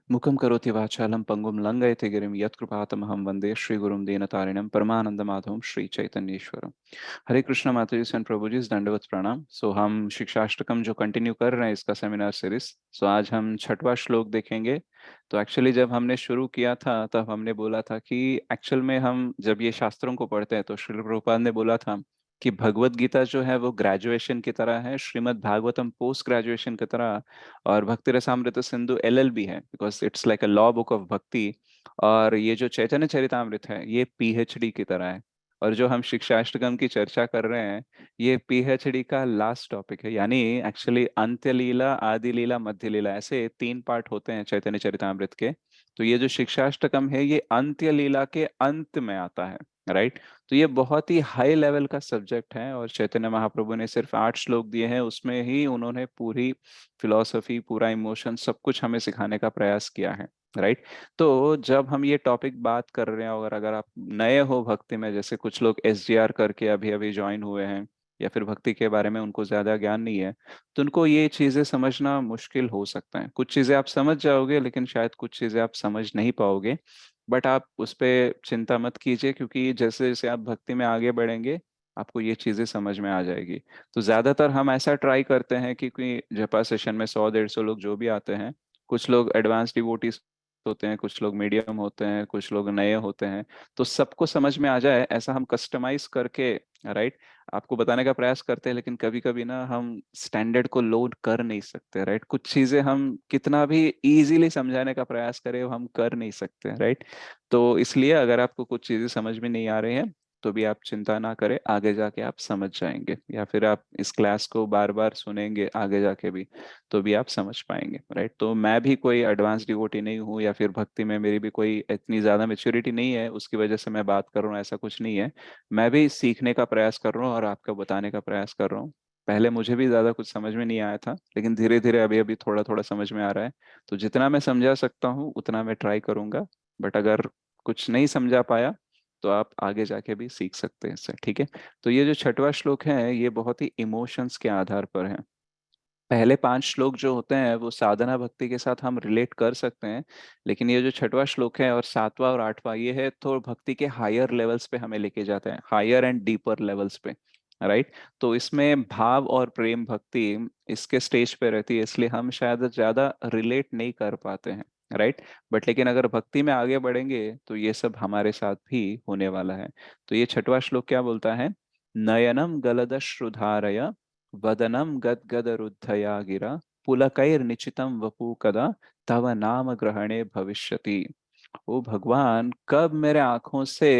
मुखं करोति वाचालं पंगुं लंघयति गिरिं यत्कृपातमहं वन्दे श्रीगुरुं दीनतारिणं परमानंदमाधवं श्री चैतन्येश्वरम। हरे कृष्णा माता जी सन प्रभु जी, दंडवत प्रणाम। हम शिक्षाष्टकम जो कंटिन्यू कर रहे हैं इसका सेमिनार सीरीज। आज हम छठवां श्लोक देखेंगे। तो एक्चुअली जब हमने शुरू किया था तब हमने बोला था कि एक्चुअल में हम जब ये शास्त्रों को पढ़ते हैं तो श्रील प्रभुपाद ने बोला था कि भगवत गीता जो है वो ग्रेजुएशन की तरह है, श्रीमद् भागवतम पोस्ट ग्रेजुएशन की तरह, और भक्ति रसामृत सिंधु एलएलबी है, because it's like a law book of भक्ति। और ये जो चैतन्य चरितामृत है ये पीएचडी की तरह है। और जो हम शिक्षाष्टकम की चर्चा कर रहे हैं ये पीएचडी का लास्ट टॉपिक है, यानी एक्चुअली अंत्य लीला, आदि लीला, मध्य लीला, ऐसे तीन पार्ट होते हैं चैतन्य चरितामृत के। तो ये जो शिक्षाष्टकम है ये अंत्य लीला के अंत में आता है, राइट। तो ये बहुत ही हाई लेवल का सब्जेक्ट है, और चैतन्य महाप्रभु ने सिर्फ 8 श्लोक दिए हैं, उसमें ही उन्होंने पूरी फिलॉसफी, पूरा इमोशन, सब कुछ हमें सिखाने का प्रयास किया है, राइट। तो जब हम ये टॉपिक बात कर रहे हैं, और अगर आप नए हो भक्ति में, जैसे कुछ लोग एसजीआर करके अभी अभी ज्वाइन हुए हैं, या फिर भक्ति के बारे में उनको ज्यादा ज्ञान नहीं है, तो उनको ये चीजें समझना मुश्किल हो सकता है। कुछ चीजें आप समझ जाओगे लेकिन शायद कुछ चीजें आप समझ नहीं पाओगे। बट आप उस पर चिंता मत कीजिए, क्योंकि जैसे जैसे आप भक्ति में आगे बढ़ेंगे आपको ये चीजें समझ में आ जाएगी। तो ज्यादातर हम ऐसा ट्राई करते हैं कि कोई जपा सेशन में 100-150 लोग जो भी आते हैं, कुछ लोग एडवांस डिवोटीज होते हैं, कुछ लोग मीडियम होते हैं, कुछ लोग नए होते हैं, तो सबको समझ में आ जाए ऐसा हम कस्टमाइज करके, राइट, आपको बताने का प्रयास करते हैं। लेकिन कभी कभी ना हम स्टैंडर्ड को लोड कर नहीं सकते, राइट। कुछ चीजें हम कितना भी इजीली समझाने का प्रयास करें वो हम कर नहीं सकते, राइट। तो इसलिए अगर आपको कुछ चीजें समझ में नहीं आ रही हैं तो भी आप चिंता ना करें, आगे जाके आप समझ जाएंगे, या फिर आप इस क्लास को बार बार सुनेंगे आगे जाके भी तो भी आप समझ पाएंगे, राइट। तो मैं भी कोई एडवांस डिवोटी नहीं हूँ, या फिर भक्ति में मेरी भी कोई इतनी ज्यादा मेच्योरिटी नहीं है उसकी वजह से मैं बात कर रहा हूँ, ऐसा कुछ नहीं है। मैं भी सीखने का प्रयास कर रहा हूँ और आपको बताने का प्रयास कर रहा हूँ। पहले मुझे भी ज्यादा कुछ समझ में नहीं आया था, लेकिन धीरे धीरे अभी अभी थोड़ा थोड़ा समझ में आ रहा है। तो जितना मैं समझा सकता हूँ उतना मैं ट्राई करूंगा। बट अगर कुछ नहीं समझा पाया तो आप आगे जाके भी सीख सकते हैं इससे, ठीक है। तो ये जो छठवां श्लोक है ये बहुत ही इमोशंस के आधार पर है। पहले 5 श्लोक जो होते हैं वो साधना भक्ति के साथ हम रिलेट कर सकते हैं, लेकिन ये जो छठवां श्लोक है और सातवां और आठवां ये है तो भक्ति के हायर लेवल्स पे हमें लेके जाते हैं, हायर एंड डीपर लेवल्स पे, राइट। तो इसमें भाव और प्रेम भक्ति इसके स्टेज पे रहती है, इसलिए हम शायद ज्यादा रिलेट नहीं कर पाते हैं, राइट। बट लेकिन अगर भक्ति में आगे बढ़ेंगे तो ये सब हमारे साथ भी होने वाला है। तो ये छठवां श्लोक क्या बोलता है? नयनम गलदश्रुधारय वदनम गदगदरुद्धया गिरा पुलकैर्निचितं वपु कदा तव नाम ग्रहणे भविष्यति। ओ भगवान, कब मेरे आंखों से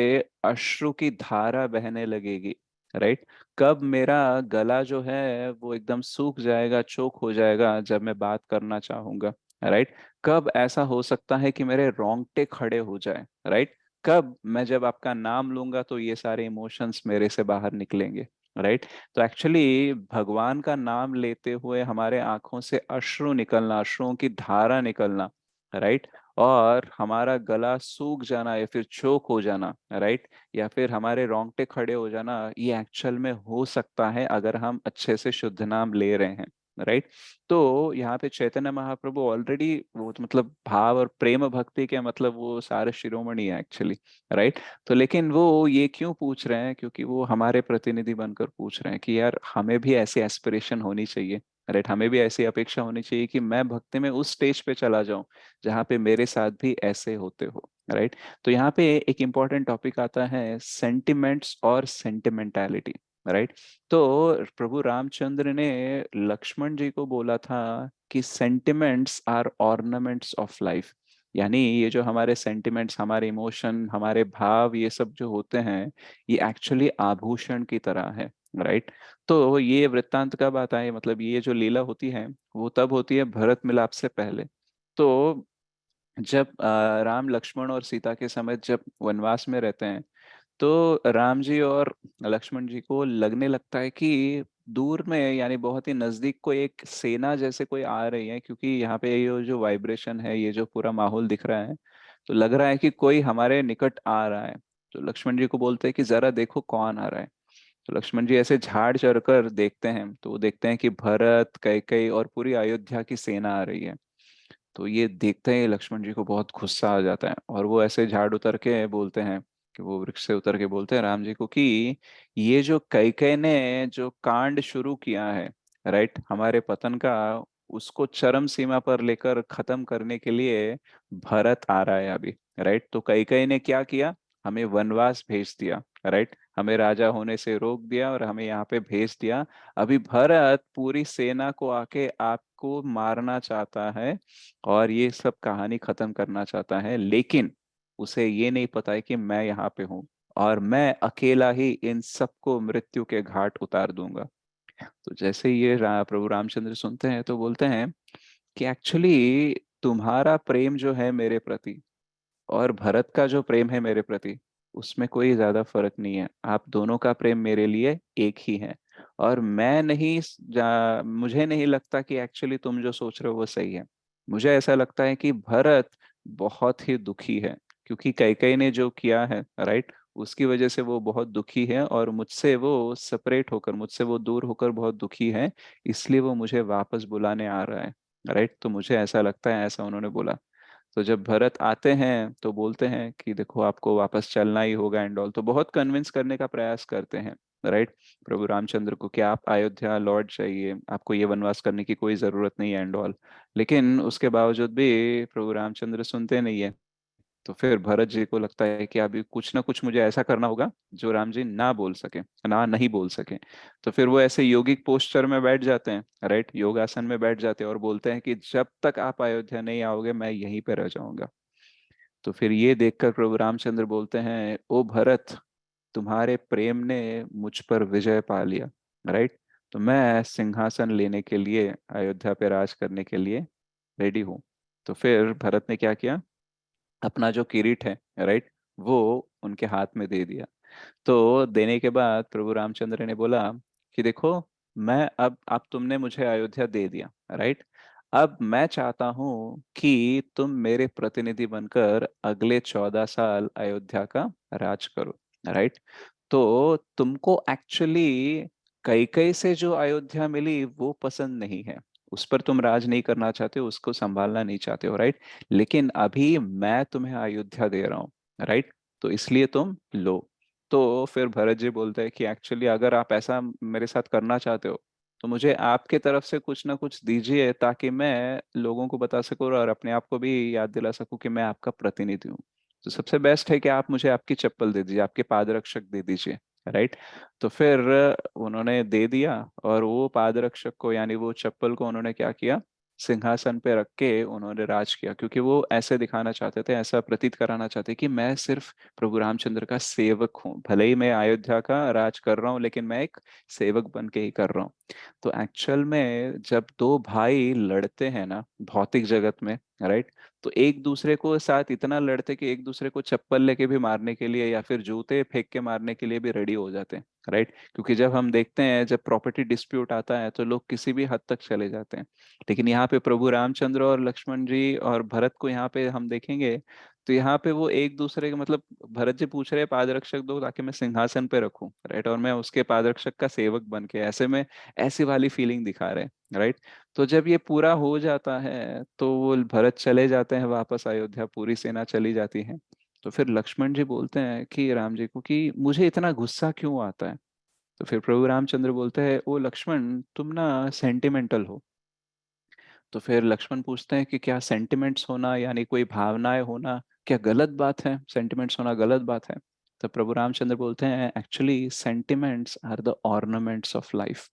अश्रु की धारा बहने लगेगी, राइट। कब मेरा गला जो है वो एकदम सूख जाएगा, चोक हो जाएगा जब मैं बात करना चाहूंगा, राइट। कब ऐसा हो सकता है कि मेरे रोंगटे खड़े हो जाए, राइट। कब मैं जब आपका नाम लूंगा तो ये सारे इमोशंस मेरे से बाहर निकलेंगे, राइट। तो एक्चुअली भगवान का नाम लेते हुए हमारे आंखों से अश्रु निकलना, अश्रुओं की धारा निकलना, राइट, और हमारा गला सूख जाना या फिर चोक हो जाना, राइट, या फिर हमारे रोंगटे खड़े हो जाना, ये एक्चुअल में हो सकता है अगर हम अच्छे से शुद्ध नाम ले रहे हैं, राइट। तो यहाँ पे चैतन्य महाप्रभु ऑलरेडी वो तो मतलब भाव और प्रेम भक्ति के मतलब वो सारे शिरोमणि है एक्चुअली, राइट। तो लेकिन वो ये क्यों पूछ रहे हैं? क्योंकि वो हमारे प्रतिनिधि बनकर पूछ रहे हैं कि यार हमें भी ऐसी एस्पिरेशन होनी चाहिए, राइट। हमें भी ऐसी अपेक्षा होनी चाहिए कि मैं भक्ति में उस स्टेज पे चला जाऊं जहाँ पे मेरे साथ भी ऐसे होते हो, राइट। तो यहाँ पे एक इम्पॉर्टेंट टॉपिक आता है सेंटिमेंट्स और सेंटिमेंटैलिटी, राइट। तो प्रभु रामचंद्र ने लक्ष्मण जी को बोला था कि sentiments are ornaments of life, यानी ये जो हमारे सेंटिमेंट्स, हमारे इमोशन, हमारे भाव, ये सब जो होते हैं ये एक्चुअली आभूषण की तरह है, राइट। तो ये वृत्तांत कब आता है, मतलब ये जो लीला होती है वो तब होती है भरत मिलाप से पहले। तो जब राम, लक्ष्मण और सीता के समेत जब वनवास में रहते हैं तो राम जी और लक्ष्मण जी को लगने लगता है कि दूर में, यानी बहुत ही नजदीक, को एक सेना जैसे कोई आ रही है, क्योंकि यहाँ पे ये जो वाइब्रेशन है, ये जो पूरा माहौल दिख रहा है, तो लग रहा है कि कोई हमारे निकट आ रहा है। तो लक्ष्मण जी को बोलते हैं कि जरा देखो कौन आ रहा है। तो लक्ष्मण जी ऐसे झाड़ चढ़कर देखते हैं तो वो देखते हैं कि भरत, कैकेयी और पूरी अयोध्या की सेना आ रही है। तो ये देखते ही लक्ष्मण जी को बहुत गुस्सा आ जाता है, और वो ऐसे झाड़ उतर के बोलते हैं कि वो वृक्ष से उतर के बोलते हैं राम जी को कि ये जो कैकेयी ने जो कांड शुरू किया है, राइट, हमारे पतन का, उसको चरम सीमा पर लेकर खत्म करने के लिए भरत आ रहा है अभी, राइट। तो कैकेयी ने क्या किया, हमें वनवास भेज दिया, राइट, हमें राजा होने से रोक दिया और हमें यहाँ पे भेज दिया। अभी भरत पूरी सेना को आके आपको मारना चाहता है और ये सब कहानी खत्म करना चाहता है, लेकिन उसे ये नहीं पता है कि मैं यहाँ पे हूँ और मैं अकेला ही इन सबको मृत्यु के घाट उतार दूंगा। तो जैसे ये प्रभु रामचंद्र सुनते हैं तो बोलते हैं कि एक्चुअली तुम्हारा प्रेम जो है मेरे प्रति और भरत का जो प्रेम है मेरे प्रति, उसमें कोई ज्यादा फर्क नहीं है। आप दोनों का प्रेम मेरे लिए एक ही है। और मैं नहीं मुझे नहीं लगता कि एक्चुअली तुम जो सोच रहे हो वो सही है। मुझे ऐसा लगता है कि भरत बहुत ही दुखी है, क्योंकि कैकेयी ने जो किया है, राइट, उसकी वजह से वो बहुत दुखी है और मुझसे वो सेपरेट होकर, मुझसे वो दूर होकर बहुत दुखी है। इसलिए वो मुझे वापस बुलाने आ रहा है, राइट। तो मुझे ऐसा लगता है, ऐसा उन्होंने बोला। तो जब भरत आते हैं तो बोलते हैं कि देखो आपको वापस चलना ही होगा एंड ऑल, तो बहुत कन्विंस करने का प्रयास करते हैं, राइट, प्रभु रामचंद्र को कि आप अयोध्या लौट जाइए, आपको ये वनवास करने की कोई जरूरत नहीं है एंड ऑल। लेकिन उसके बावजूद भी प्रभु रामचंद्र सुनते नहीं है। तो फिर भरत जी को लगता है कि अभी कुछ ना कुछ मुझे ऐसा करना होगा जो राम जी ना बोल सके, ना नहीं बोल सके। तो फिर वो ऐसे योगिक पोस्चर में बैठ जाते हैं, राइट, योगासन में बैठ जाते हैं और बोलते हैं कि जब तक आप अयोध्या नहीं आओगे मैं यहीं पे रह जाऊंगा। तो फिर ये देखकर प्रभु रामचंद्र बोलते हैं, ओ भरत, तुम्हारे प्रेम ने मुझ पर विजय पा लिया, राइट। तो मैं सिंहासन लेने के लिए, अयोध्या पे राज करने के लिए रेडी हूँ। तो फिर भरत ने क्या किया, अपना जो किरीट है, राइट, वो उनके हाथ में दे दिया। तो देने के बाद प्रभु रामचंद्र ने बोला कि देखो, मैं अब तुमने मुझे अयोध्या दे दिया, राइट। अब मैं चाहता हूं कि तुम मेरे प्रतिनिधि बनकर अगले 14 साल अयोध्या का राज करो, राइट। तो तुमको एक्चुअली कैकेयी से जो अयोध्या मिली वो पसंद नहीं है, उस पर तुम राज नहीं करना चाहते हो, उसको संभालना नहीं चाहते हो, राइट। लेकिन अभी मैं तुम्हें अयोध्या दे रहा हूँ, राइट, तो इसलिए तुम लो। तो फिर भरत जी बोलते हैं कि एक्चुअली अगर आप ऐसा मेरे साथ करना चाहते हो तो मुझे आपके तरफ से कुछ ना कुछ दीजिए, ताकि मैं लोगों को बता सकूं और अपने आप को भी याद दिला सकूं कि मैं आपका प्रतिनिधि हूँ। तो सबसे बेस्ट है कि आप मुझे आपकी चप्पल दे दीजिए, आपके पादरक्षक दे दीजिए, राइट। तो फिर उन्होंने दे दिया, और वो पादरक्षक को, यानी वो चप्पल को उन्होंने क्या किया, सिंहासन पे रख के उन्होंने राज किया, क्योंकि वो ऐसे दिखाना चाहते थे, ऐसा प्रतीत कराना चाहते कि मैं सिर्फ प्रभु रामचंद्र का सेवक हूँ। भले ही मैं अयोध्या का राज कर रहा हूँ, लेकिन मैं एक सेवक बन के ही कर रहा हूँ। तो एक्चुअल में जब दो भाई लड़ते हैं ना भौतिक जगत में, राइट, तो एक दूसरे को साथ इतना लड़ते कि एक दूसरे को चप्पल लेके भी मारने के लिए या फिर जूते फेंक के मारने के लिए भी रेडी हो जाते हैं, राइट। क्योंकि जब हम देखते हैं, जब प्रॉपर्टी डिस्प्यूट आता है तो लोग किसी भी हद तक चले जाते हैं। लेकिन यहाँ पे प्रभु रामचंद्र और लक्ष्मण जी और भरत को यहाँ पे हम देखेंगे, तो यहाँ पे वो एक दूसरे के, मतलब भरत जी पूछ रहे हैं पादरक्षक दो ताकि मैं सिंहासन पे रखूं, राइट, और मैं उसके पादरक्षक का सेवक बन के, ऐसे में ऐसी वाली फीलिंग दिखा रहे हैं, राइट। तो जब ये पूरा हो जाता है तो वो भरत चले जाते हैं वापस अयोध्या, पूरी सेना चली जाती है। तो फिर लक्ष्मण जी बोलते हैं कि राम जी को कि मुझे इतना गुस्सा क्यों आता है। तो फिर प्रभु रामचंद्र बोलते हैं, ओ लक्ष्मण, तुम ना सेंटिमेंटल हो। तो फिर लक्ष्मण पूछते हैं कि क्या सेंटिमेंट्स होना, यानी कोई भावनाएं होना, क्या गलत बात है, सेंटिमेंट्स होना गलत बात है। तो प्रभु रामचंद्र बोलते हैं, actually sentiments are the ornaments of life.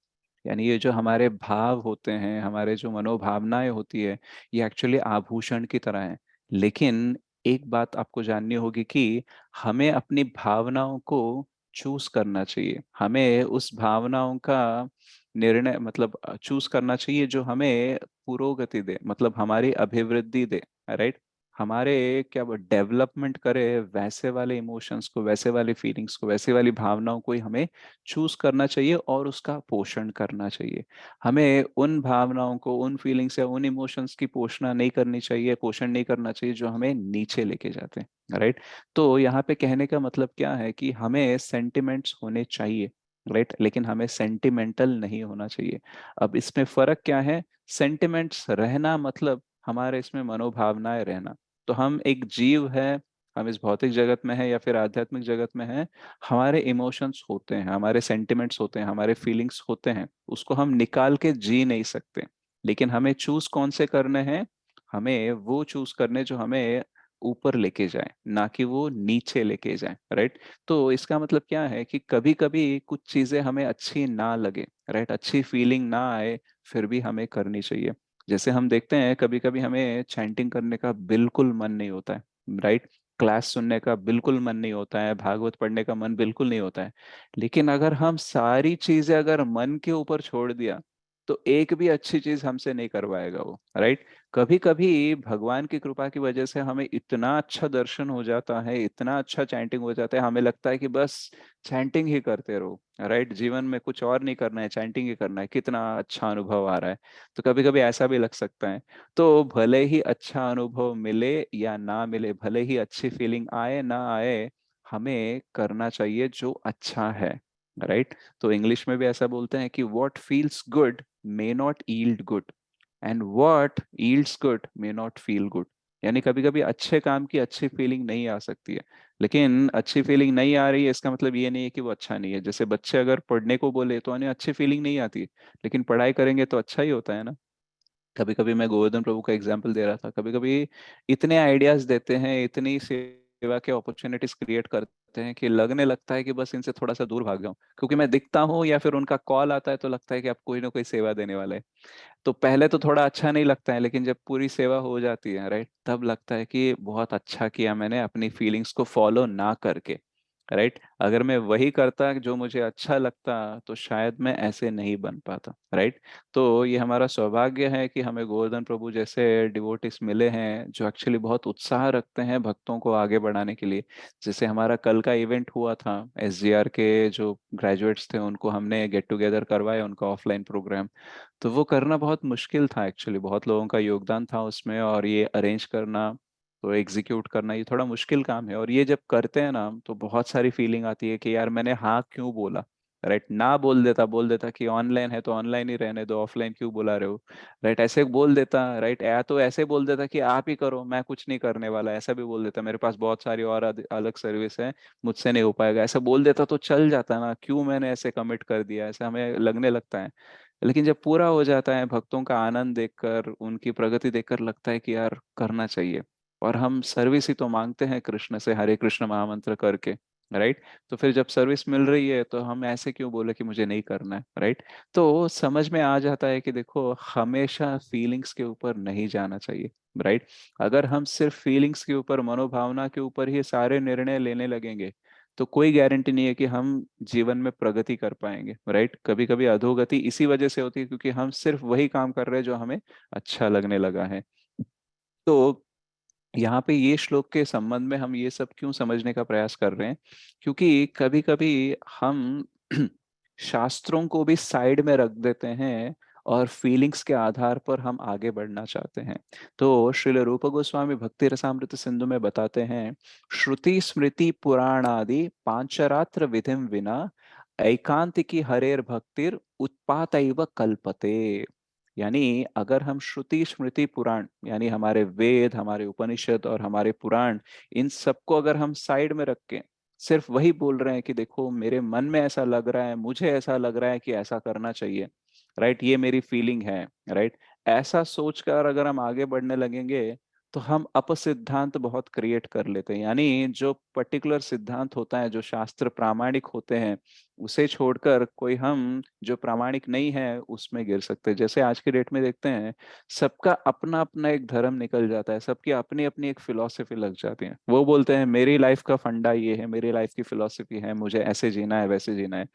यानी ये जो हमारे भाव होते हैं, हमारे जो मनोभावनाएं होती है, ये एक्चुअली आभूषण की तरह है। लेकिन एक बात आपको जाननी होगी कि हमें अपनी भावनाओं को चूज करना चाहिए, हमें उस भावनाओं का निर्णय, मतलब चूज करना चाहिए जो हमें पुरोगति दे, मतलब हमारी अभिवृद्धि दे, राइट, हमारे क्या डेवलपमेंट करे, वैसे वाले इमोशंस को, वैसे वाली फीलिंग्स को, वैसे वाली भावनाओं को ही हमें चूज करना चाहिए और उसका पोषण करना चाहिए। हमें उन भावनाओं को, उन फीलिंग्स या उन इमोशंस की पोषण नहीं करनी चाहिए, पोषण नहीं करना चाहिए जो हमें नीचे लेके जाते हैं, राइट। तो यहाँ पे कहने का मतलब क्या है कि हमें सेंटिमेंट्स होने चाहिए, राइट, लेकिन हमें सेंटिमेंटल नहीं होना चाहिए। अब इसमें फर्क क्या है, सेंटिमेंट्स रहना मतलब हमारे इसमें मनोभावनाएं रहना। तो हम एक जीव है, हम इस भौतिक जगत में है या फिर आध्यात्मिक जगत में है, हमारे इमोशंस होते हैं, हमारे सेंटिमेंट्स होते हैं, हमारे फीलिंग्स होते हैं, उसको हम निकाल के जी नहीं सकते। लेकिन हमें चूज कौन से करने हैं? हमें वो चूज करने जो हमें ऊपर लेके जाए, ना कि वो नीचे लेके जाए, राइट। तो इसका मतलब क्या है कि कभी कभी कुछ चीजें हमें अच्छी ना लगे, राइट, अच्छी फीलिंग ना आए, फिर भी हमें करनी चाहिए। जैसे हम देखते हैं कभी कभी हमें चैंटिंग करने का बिल्कुल मन नहीं होता है, राइट, क्लास सुनने का बिल्कुल मन नहीं होता है, भागवत पढ़ने का मन बिल्कुल नहीं होता है। लेकिन अगर हम सारी चीजें अगर मन के ऊपर छोड़ दिया, तो एक भी अच्छी चीज हमसे नहीं करवाएगा वो, राइट। कभी कभी भगवान की कृपा की वजह से हमें इतना अच्छा दर्शन हो जाता है, इतना अच्छा चैंटिंग हो जाता है, हमें लगता है कि बस चैंटिंग ही करते रहो, राइट, जीवन में कुछ और नहीं करना है, चैंटिंग ही करना है, कितना अच्छा अनुभव आ रहा है। तो कभी कभी ऐसा भी लग सकता है। तो भले ही अच्छा अनुभव मिले या ना मिले, भले ही अच्छी फीलिंग आए ना आए, हमें करना चाहिए जो अच्छा है, राइट। तो इंग्लिश में भी ऐसा बोलते हैं कि what feels good may not yield good, and what yields good may not feel good. यानी कभी कभी अच्छे काम की अच्छी फीलिंग नहीं आ सकती है। लेकिन अच्छी फीलिंग नहीं आ रही है इसका मतलब ये नहीं है कि वो अच्छा नहीं है। जैसे बच्चे अगर पढ़ने को बोले तो उन्हें अच्छी फीलिंग नहीं आती, लेकिन पढ़ाई करेंगे तो अच्छा ही होता है ना। कभी कभी मैं गोवर्धन प्रभु का एग्जाम्पल दे रहा था, कभी कभी इतने आइडियाज देते हैं, इतनी सेवा के अपॉर्चुनिटीज क्रिएट करते हैं कि लगने लगता है कि बस इनसे थोड़ा सा दूर भाग जाऊं, क्योंकि मैं दिखता हूँ या फिर उनका कॉल आता है तो लगता है कि आप कोई ना कोई सेवा देने वाले हैं। तो पहले तो थोड़ा अच्छा नहीं लगता है, लेकिन जब पूरी सेवा हो जाती है, राइट, तब लगता है कि बहुत अच्छा किया मैंने अपनी फीलिंग्स को फॉलो ना करके, राइट। अगर मैं वही करता जो मुझे अच्छा लगता तो शायद मैं ऐसे नहीं बन पाता, राइट। तो ये हमारा सौभाग्य है कि हमें गोवर्धन प्रभु जैसे डिवोटिस मिले हैं जो एक्चुअली बहुत उत्साह रखते हैं भक्तों को आगे बढ़ाने के लिए। जैसे हमारा कल का इवेंट हुआ था, एसजीआर के जो ग्रेजुएट्स थे उनको हमने गेट टुगेदर करवाया, उनका ऑफलाइन प्रोग्राम। तो वो करना बहुत मुश्किल था एक्चुअली, बहुत लोगों का योगदान था उसमें, और ये अरेंज करना, तो एग्जीक्यूट करना ये थोड़ा मुश्किल काम है। और ये जब करते हैं ना तो बहुत सारी फीलिंग आती है कि यार मैंने हाँ क्यों बोला, राइट। ना बोल देता कि ऑनलाइन है तो ऑनलाइन ही रहने दो, ऑफलाइन क्यों बुला रहे हो, राइट, ऐसे बोल देता, राइट। या तो ऐसे बोल देता कि आप ही करो, मैं कुछ नहीं करने वाला, ऐसा भी बोल देता, मेरे पास बहुत सारी और अलग सर्विस है, मुझसे नहीं हो पाएगा, ऐसा बोल देता तो चल जाता ना, क्यों मैंने ऐसे कमिट कर दिया, ऐसा हमें लगने लगता है। लेकिन जब पूरा हो जाता है, भक्तों का आनंद देखकर, उनकी प्रगति देखकर लगता है कि यार करना चाहिए। और हम सर्विस ही तो मांगते हैं कृष्ण से, हरे कृष्ण महामंत्र करके, राइट। तो फिर जब सर्विस मिल रही है तो हम ऐसे क्यों बोले कि मुझे नहीं करना है, राइट। तो समझ में आ जाता है कि देखो हमेशा फीलिंग्स के ऊपर नहीं जाना चाहिए, राइट। अगर हम सिर्फ फीलिंग्स के ऊपर, मनोभावना के ऊपर ही सारे निर्णय लेने लगेंगे, तो कोई गारंटी नहीं है कि हम जीवन में प्रगति कर पाएंगे, राइट। कभी कभी अधोगति इसी वजह से होती है क्योंकि हम सिर्फ वही काम कर रहे हैं जो हमें अच्छा लगने लगा है। तो यहाँ पे ये श्लोक के संबंध में हम ये सब क्यों समझने का प्रयास कर रहे हैं? क्योंकि कभी कभी हम शास्त्रों को भी साइड में रख देते हैं और फीलिंग्स के आधार पर हम आगे बढ़ना चाहते हैं। तो श्रील रूप गोस्वामी भक्ति रसामृत सिंधु में बताते हैं, श्रुति स्मृति पुराण आदि पांचरात्र विधिम विना एकांतिकी हरेर भक्तिर उत्पातैव कल्पते। यानी अगर हम श्रुति स्मृति पुराण, यानी हमारे वेद, हमारे उपनिषद और हमारे पुराण, इन सबको अगर हम साइड में रख के सिर्फ वही बोल रहे हैं कि देखो मेरे मन में ऐसा लग रहा है, मुझे ऐसा लग रहा है कि ऐसा करना चाहिए, राइट, ये मेरी फीलिंग है, राइट, ऐसा सोचकर अगर हम आगे बढ़ने लगेंगे, तो हम अपसिद्धांत बहुत क्रिएट कर लेते हैं। यानी जो पर्टिकुलर सिद्धांत होता है, जो शास्त्र प्रामाणिक होते हैं, उसे छोड़कर कोई हम जो प्रामाणिक नहीं है उसमें गिर सकते हैं। जैसे आज की डेट में देखते हैं, सबका अपना अपना एक धर्म निकल जाता है, सबकी अपनी अपनी एक फिलॉसफी लग जाती है। वो बोलते हैं मेरी लाइफ का फंडा ये है, मेरी लाइफ की फिलॉसफी है, मुझे ऐसे जीना है, वैसे जीना है।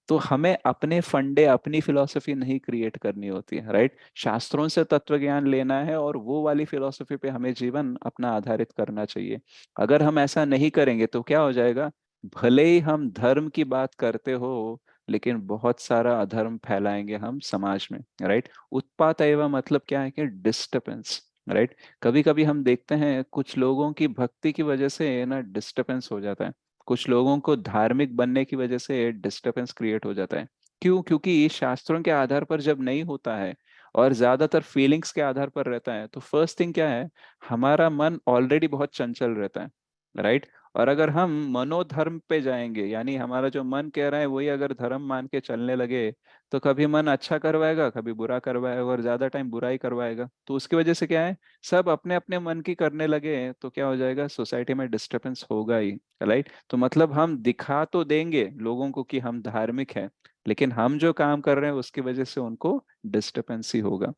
तो हमें अपने फंडे, अपनी फिलॉसफी नहीं क्रिएट करनी होती है, राइट। शास्त्रों से तत्व ज्ञान लेना है और वो वाली फिलॉसफी पे हमें जीवन अपना आधारित करना चाहिए। अगर हम ऐसा नहीं करेंगे तो क्या हो जाएगा? भले ही हम धर्म की बात करते हो, लेकिन बहुत सारा अधर्म फैलाएंगे हम समाज में, राइट। उत्पात एवं मतलब क्या है कि डिस्टरबेंस, राइट। कभी कभी हम देखते हैं कुछ लोगों की भक्ति की वजह से ना डिस्टरबेंस हो जाता है, कुछ लोगों को धार्मिक बनने की वजह से डिस्टरबेंस क्रिएट हो जाता है। क्यों? क्योंकि शास्त्रों के आधार पर जब नहीं होता है और ज्यादातर फीलिंग्स के आधार पर रहता है, तो फर्स्ट थिंग क्या है, हमारा मन ऑलरेडी बहुत चंचल रहता है, राइट। और अगर हम मनोधर्म पे जाएंगे, यानी हमारा जो मन कह रहा है वही अगर धर्म मान के चलने लगे, तो कभी मन अच्छा करवाएगा, कभी बुरा करवाएगा, और ज्यादा टाइम बुरा ही करवाएगा। तो उसकी वजह से क्या है, सब अपने अपने मन की करने लगे, तो क्या हो जाएगा, सोसाइटी में डिस्टरबेंस होगा ही, राइट। तो मतलब हम दिखा तो देंगे लोगों को कि हम धार्मिक हैं, लेकिन हम जो काम कर रहे हैं उसकी वजह से उनको डिस्टरबेंस ही होगा।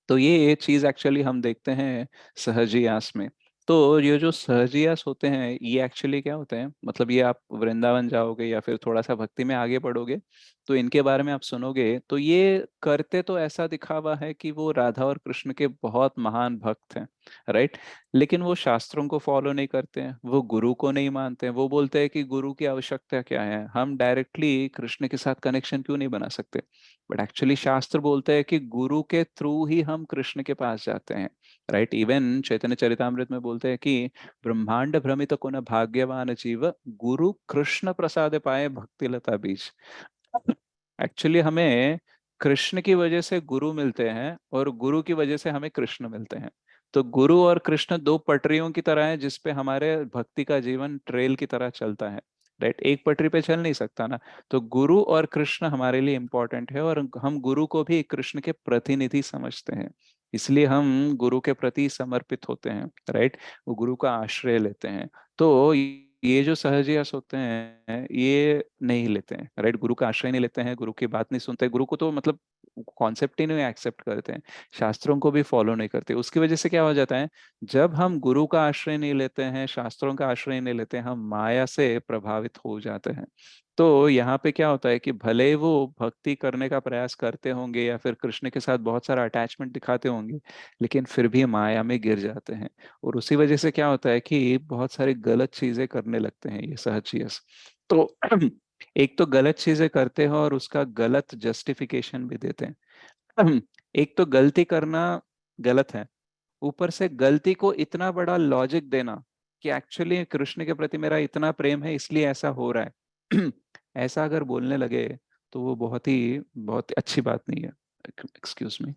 तो ये चीज एक्चुअली हम देखते हैं सहजियास में। तो ये जो सहजियास होते हैं ये एक्चुअली क्या होते हैं, मतलब ये आप वृंदावन जाओगे या फिर थोड़ा सा भक्ति में आगे बढ़ोगे, तो इनके बारे में आप सुनोगे, तो ये करते तो ऐसा दिखावा है कि वो राधा और कृष्ण के बहुत महान भक्त हैं, राइट। लेकिन वो शास्त्रों को फॉलो नहीं करते हैं, वो गुरु को नहीं मानते हैं, वो बोलते हैं कि गुरु की आवश्यकता क्या है, हम डायरेक्टली कृष्ण के साथ कनेक्शन क्यों नहीं बना सकते। बट एक्चुअली शास्त्र बोलते हैं कि गुरु के थ्रू ही हम कृष्ण के पास जाते हैं, राइट। इवन चैतन्य चरितामृत में बोलते हैं कि ब्रह्मांड भ्रमित को न भाग्यवान जीव, गुरु कृष्ण प्रसाद पाए भक्ति लता बीज। एक्चुअली हमें कृष्ण की वजह से गुरु मिलते हैं, और गुरु की वजह से हमें कृष्ण मिलते हैं। तो गुरु और कृष्ण दो पटरियों की तरह है, जिसपे हमारे भक्ति का जीवन ट्रेल की तरह चलता है, राइट। एक पटरी पे चल नहीं सकता ना। तो गुरु और कृष्ण हमारे लिए इंपॉर्टेंट है, और हम गुरु को भी कृष्ण के प्रतिनिधि समझते हैं, इसलिए हम गुरु के प्रति समर्पित होते हैं, राइट। वो गुरु का आश्रय लेते हैं। तो ये जो सहजियास होते हैं ये नहीं लेते हैं, राइट, गुरु का आश्रय नहीं लेते हैं, गुरु की बात नहीं सुनते, गुरु को तो मतलब कॉन्सेप्ट ही नहीं एक्सेप्ट करते हैं, शास्त्रों को भी फॉलो नहीं करते। उसकी वजह से क्या हो जाता है, जब हम गुरु का आश्रय नहीं लेते हैं, शास्त्रों का आश्रय नहीं लेते हैं, हम माया से प्रभावित हो जाते हैं। तो यहाँ पे क्या होता है कि भले ही वो भक्ति करने का प्रयास करते होंगे या फिर कृष्ण के साथ बहुत सारा अटैचमेंट दिखाते होंगे, लेकिन फिर भी माया में गिर जाते हैं। और उसी वजह से क्या होता है कि बहुत सारी गलत चीजें करने लगते हैं ये सहजियस। तो एक तो गलत चीजें करते हैं और उसका गलत जस्टिफिकेशन भी देते हैं। एक तो गलती करना गलत है, ऊपर से गलती को इतना बड़ा लॉजिक देना कि एक्चुअली कृष्ण के प्रति मेरा इतना प्रेम है इसलिए ऐसा हो रहा है। ऐसा अगर बोलने लगे तो वो बहुत अच्छी बात नहीं है। Excuse me.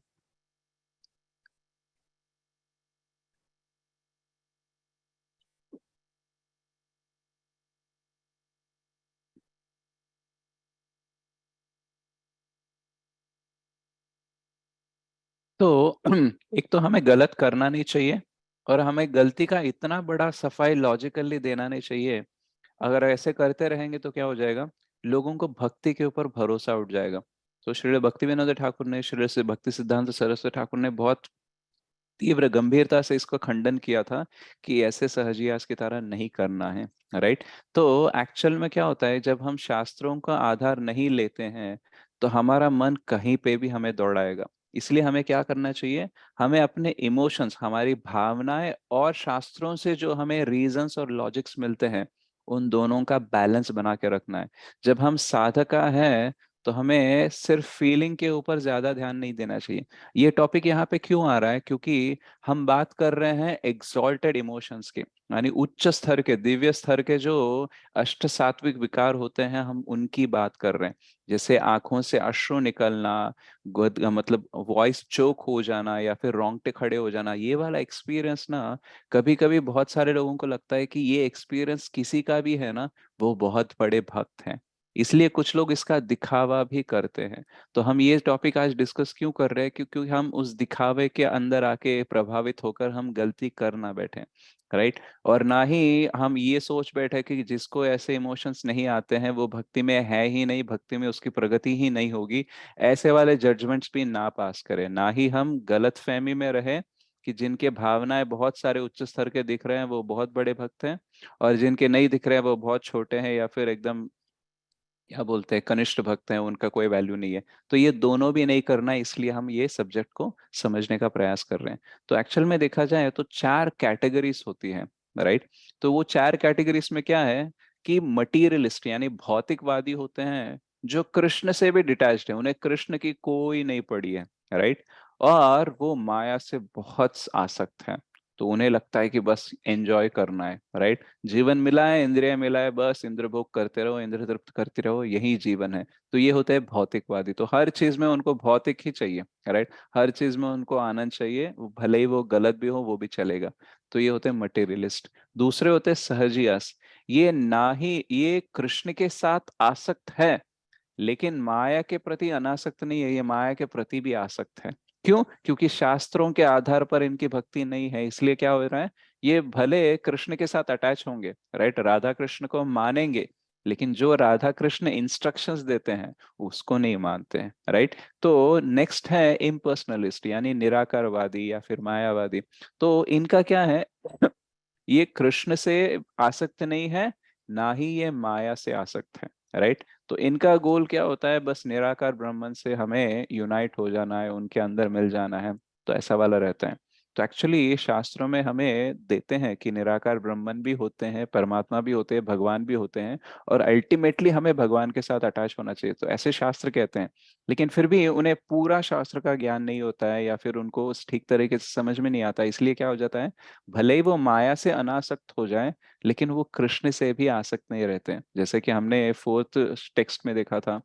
तो एक तो हमें गलत करना नहीं चाहिए, और हमें गलती का इतना बड़ा सफाई लॉजिकली देना नहीं चाहिए। अगर ऐसे करते रहेंगे तो क्या हो जाएगा, लोगों को भक्ति के ऊपर भरोसा उठ जाएगा। तो श्री भक्ति विनोद ठाकुर ने, श्री से भक्ति सिद्धांत सरस्वती ठाकुर ने बहुत तीव्र गंभीरता से इसका खंडन किया था कि ऐसे सहजियास की तरह नहीं करना है, राइट। तो एक्चुअल में क्या होता है, जब हम शास्त्रों का आधार नहीं लेते हैं तो हमारा मन कहीं पे भी हमें दौड़ाएगा। इसलिए हमें क्या करना चाहिए, हमें अपने इमोशंस, हमारी भावनाएं, और शास्त्रों से जो हमें रीजंस और लॉजिक्स मिलते हैं, उन दोनों का बैलेंस बना के रखना है। जब हम साधका है तो हमें सिर्फ फीलिंग के ऊपर ज्यादा ध्यान नहीं देना चाहिए। ये टॉपिक यहाँ पे क्यों आ रहा है, क्योंकि हम बात कर रहे हैं एग्जॉल्टेड इमोशंस के, यानी उच्च स्तर के, दिव्य स्तर के जो अष्ट सात्विक विकार होते हैं, हम उनकी बात कर रहे हैं। जैसे आंखों से अश्रु निकलना, मतलब वॉइस चोक हो जाना, या फिर रोंगटे खड़े हो जाना, ये वाला एक्सपीरियंस ना, कभी कभी बहुत सारे लोगों को लगता है कि ये एक्सपीरियंस किसी का भी है ना, वो बहुत बड़े भक्त हैं, इसलिए कुछ लोग इसका दिखावा भी करते हैं। तो हम ये टॉपिक आज डिस्कस क्यों कर रहे हैं, क्योंकि हम उस दिखावे के अंदर आके प्रभावित होकर हम गलती कर ना बैठे, राइट। और ना ही हम ये सोच बैठे कि जिसको ऐसे इमोशंस नहीं आते हैं वो भक्ति में है ही नहीं, भक्ति में उसकी प्रगति ही नहीं होगी, ऐसे वाले जजमेंट्स भी ना पास करें। ना ही हम गलत फहमी में रहे कि जिनके भावनाएं बहुत सारे उच्च स्तर के दिख रहे हैं वो बहुत बड़े भक्त हैं, और जिनके नहीं दिख रहे हैं वो बहुत छोटे हैं, या फिर एकदम क्या बोलते हैं कनिष्ठ भक्त हैं, उनका कोई वैल्यू नहीं है। तो ये दोनों भी नहीं करना है, इसलिए हम ये सब्जेक्ट को समझने का प्रयास कर रहे हैं। तो एक्चुअल में देखा जाए तो चार कैटेगरीज होती है, राइट। तो वो चार कैटेगरीज में क्या है कि मटीरियलिस्ट यानी भौतिकवादी होते हैं, जो कृष्ण से भी डिटैच्ड है, उन्हें कृष्ण की कोई नहीं पड़ी है, राइट। और वो माया से बहुत आसक्त है। तो उन्हें लगता है कि बस एंजॉय करना है, राइट। जीवन मिला है, इंद्रिय मिला है, बस इंद्र भोग करते रहो, इंद्र तृप्त करते रहो, यही जीवन है। तो ये होते हैं भौतिकवादी, तो हर चीज में उनको भौतिक ही चाहिए, राइट। हर चीज में उनको आनंद चाहिए, भले ही वो गलत भी हो वो भी चलेगा। तो ये होते हैं मटेरियलिस्ट। दूसरे होते हैं सहजियास। ये ना ही ये कृष्ण के साथ आसक्त है, लेकिन माया के प्रति अनासक्त नहीं है, ये माया के प्रति भी आसक्त है। क्यों? क्योंकि शास्त्रों के आधार पर इनकी भक्ति नहीं है, इसलिए क्या हो रहा है, ये भले कृष्ण के साथ अटैच होंगे, राइट, राधा कृष्ण को मानेंगे, लेकिन जो राधा कृष्ण इंस्ट्रक्शंस देते हैं उसको नहीं मानते हैं, राइट। तो नेक्स्ट है इम्पर्सनलिस्ट, यानी निराकारवादी या फिर मायावादी। तो इनका क्या है, ये कृष्ण से आसक्त नहीं है, ना ही ये माया से आसक्त है, राइट। तो इनका गोल क्या होता है, बस निराकार ब्रह्मन से हमें यूनाइट हो जाना है, उनके अंदर मिल जाना है। तो ऐसा वाला रहता है। तो एक्चुअली ये शास्त्रों में हमें देते हैं कि निराकार ब्रह्मन भी होते हैं, परमात्मा भी होते हैं, भगवान भी होते हैं, और अल्टीमेटली हमें भगवान के साथ अटैच होना चाहिए, तो ऐसे शास्त्र कहते हैं। लेकिन फिर भी उन्हें पूरा शास्त्र का ज्ञान नहीं होता है, या फिर उनको उस ठीक तरीके से समझ में नहीं आता, इसलिए क्या हो जाता है, भले ही वो माया से अनासक्त हो जाए, लेकिन वो कृष्ण से भी आसक्त नहीं रहते हैं। जैसे कि हमने फोर्थ टेक्स्ट में देखा था,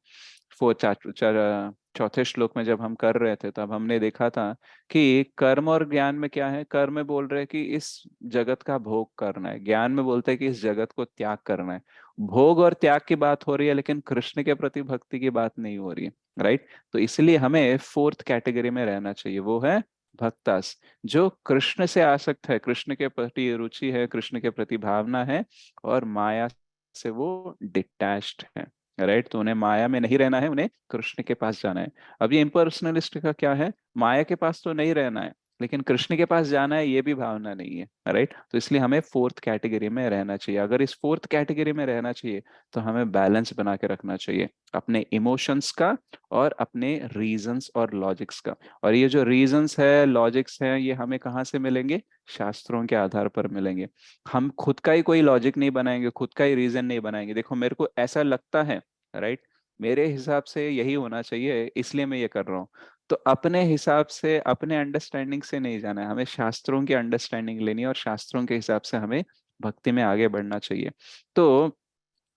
चौथे श्लोक में जब हम कर रहे थे तब हमने देखा था कि कर्म और ज्ञान में क्या है, कर्म में बोल रहे हैं कि इस जगत का भोग करना है, ज्ञान में बोलते हैं कि इस जगत को त्याग करना है। भोग और त्याग की बात हो रही है, लेकिन कृष्ण के प्रति भक्ति की बात नहीं हो रही है, राइट। तो इसलिए हमें फोर्थ कैटेगरी में रहना चाहिए, वो है भक्तास, जो कृष्ण से आसक्त है, कृष्ण के प्रति रुचि है, कृष्ण के प्रति भावना है, और माया से वो डिटैच्ड है, राइट। तो उन्हें माया में नहीं रहना है, उन्हें कृष्ण के पास जाना है। अब ये इम्पर्सनलिस्ट का क्या है, माया के पास तो नहीं रहना है, लेकिन कृष्ण के पास जाना है, ये भी भावना नहीं है, राइट। तो इसलिए हमें फोर्थ कैटेगरी में रहना चाहिए। अगर इस फोर्थ कैटेगरी में रहना चाहिए तो हमें बैलेंस बना के रखना चाहिए, अपने इमोशंस का और अपने रीजंस और लॉजिक्स का। और ये जो रीजंस है, लॉजिक्स हैं, ये हमें कहाँ से मिलेंगे, शास्त्रों के आधार पर मिलेंगे। हम खुद का ही कोई लॉजिक नहीं बनाएंगे, खुद का ही रीजन नहीं बनाएंगे, देखो मेरे को ऐसा लगता है, राइट, मेरे हिसाब से यही होना चाहिए इसलिए मैं ये कर रहा हूँ। तो अपने हिसाब से, अपने अंडरस्टैंडिंग से नहीं जाना है, हमें शास्त्रों की अंडरस्टैंडिंग लेनी है, और शास्त्रों के हिसाब से हमें भक्ति में आगे बढ़ना चाहिए। तो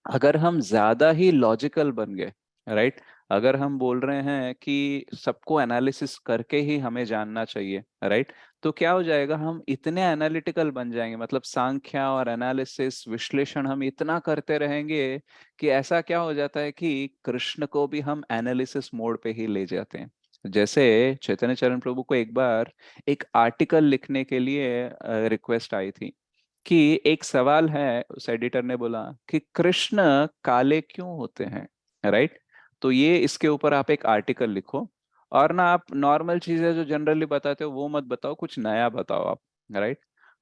अगर हम ज्यादा ही लॉजिकल बन गए, राइट, अगर हम बोल रहे हैं कि सबको एनालिसिस करके ही हमें जानना चाहिए, राइट, तो क्या हो जाएगा, हम इतने एनालिटिकल बन जाएंगे, मतलब सांख्या और एनालिसिस विश्लेषण हम इतना करते रहेंगे कि ऐसा क्या हो जाता है कि कृष्ण को भी हम एनालिसिस मोड पे ही ले जाते हैं। जैसे चैतन्य चरण प्रभु को एक बार एक आर्टिकल लिखने के लिए रिक्वेस्ट आई थी, कि एक सवाल है, उस एडिटर ने बोला कि कृष्ण काले क्यों होते हैं, राइट। तो ये इसके ऊपर आप एक आर्टिकल लिखो, और ना आप नॉर्मल चीजें जो जनरली बताते हो वो मत बताओ, कुछ नया बताओ आप, राइट।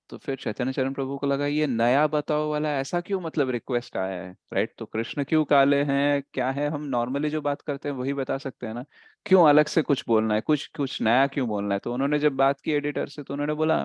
तो फिर चैतन्य चरण प्रभु को लगा ये नया बताओ वाला ऐसा क्यों, मतलब रिक्वेस्ट आया है, राइट। तो कृष्ण क्यों काले हैं, क्या है, हम नॉर्मली जो बात करते हैं वही बता सकते हैं ना, क्यों अलग से कुछ बोलना है, कुछ कुछ नया क्यों बोलना है। तो उन्होंने जब बात की एडिटर से, तो उन्होंने बोला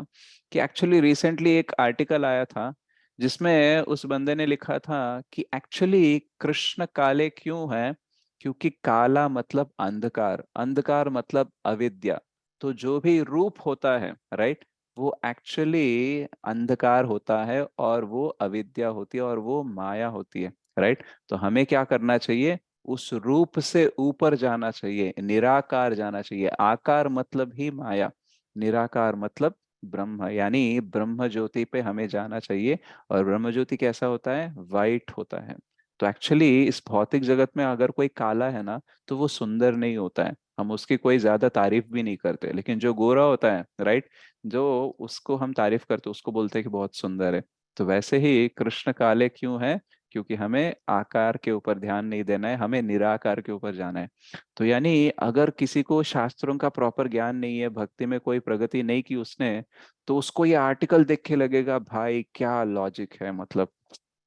कि एक्चुअली रिसेंटली एक आर्टिकल आया था जिसमें उस बंदे ने लिखा था कि एक्चुअली कृष्ण काले क्यों है, क्योंकि काला मतलब अंधकार, अंधकार मतलब अविद्या। तो जो भी रूप होता है, राइट, वो एक्चुअली अंधकार होता है, और वो अविद्या होती है, और वो माया होती है, राइट। तो हमें क्या करना चाहिए, उस रूप से ऊपर जाना चाहिए, निराकार जाना चाहिए। आकार मतलब ही माया, निराकार मतलब ब्रह्म, यानी ब्रह्म ज्योति पे हमें जाना चाहिए। और ब्रह्म ज्योति कैसा होता है, वाइट होता है। तो एक्चुअली इस भौतिक जगत में अगर कोई काला है ना, तो वो सुंदर नहीं होता है, हम उसकी कोई ज्यादा तारीफ भी नहीं करते। लेकिन जो गोरा होता है, राइट, जो उसको हम तारीफ करते उसको बोलते हैं कि बहुत सुंदर है। तो वैसे ही कृष्ण काले क्यों है, क्योंकि हमें आकार के ऊपर ध्यान नहीं देना है, हमें निराकार के ऊपर जाना है। तो यानी अगर किसी को शास्त्रों का प्रॉपर ज्ञान नहीं है, भक्ति में कोई प्रगति नहीं की उसने, तो उसको ये आर्टिकल देख के लगेगा भाई क्या लॉजिक है, मतलब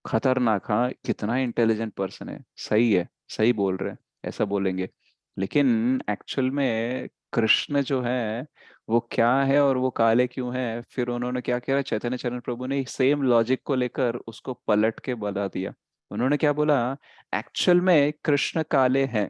खतरनाक, हाँ कितना इंटेलिजेंट पर्सन है, सही है, सही बोल रहे हैं, ऐसा बोलेंगे। लेकिन एक्चुअल में कृष्ण जो है वो क्या है, और वो काले क्यों है, फिर उन्होंने क्या किया, चैतन्य चरण प्रभु ने सेम लॉजिक को लेकर उसको पलट के बता दिया। उन्होंने क्या बोला, एक्चुअल में कृष्ण काले हैं,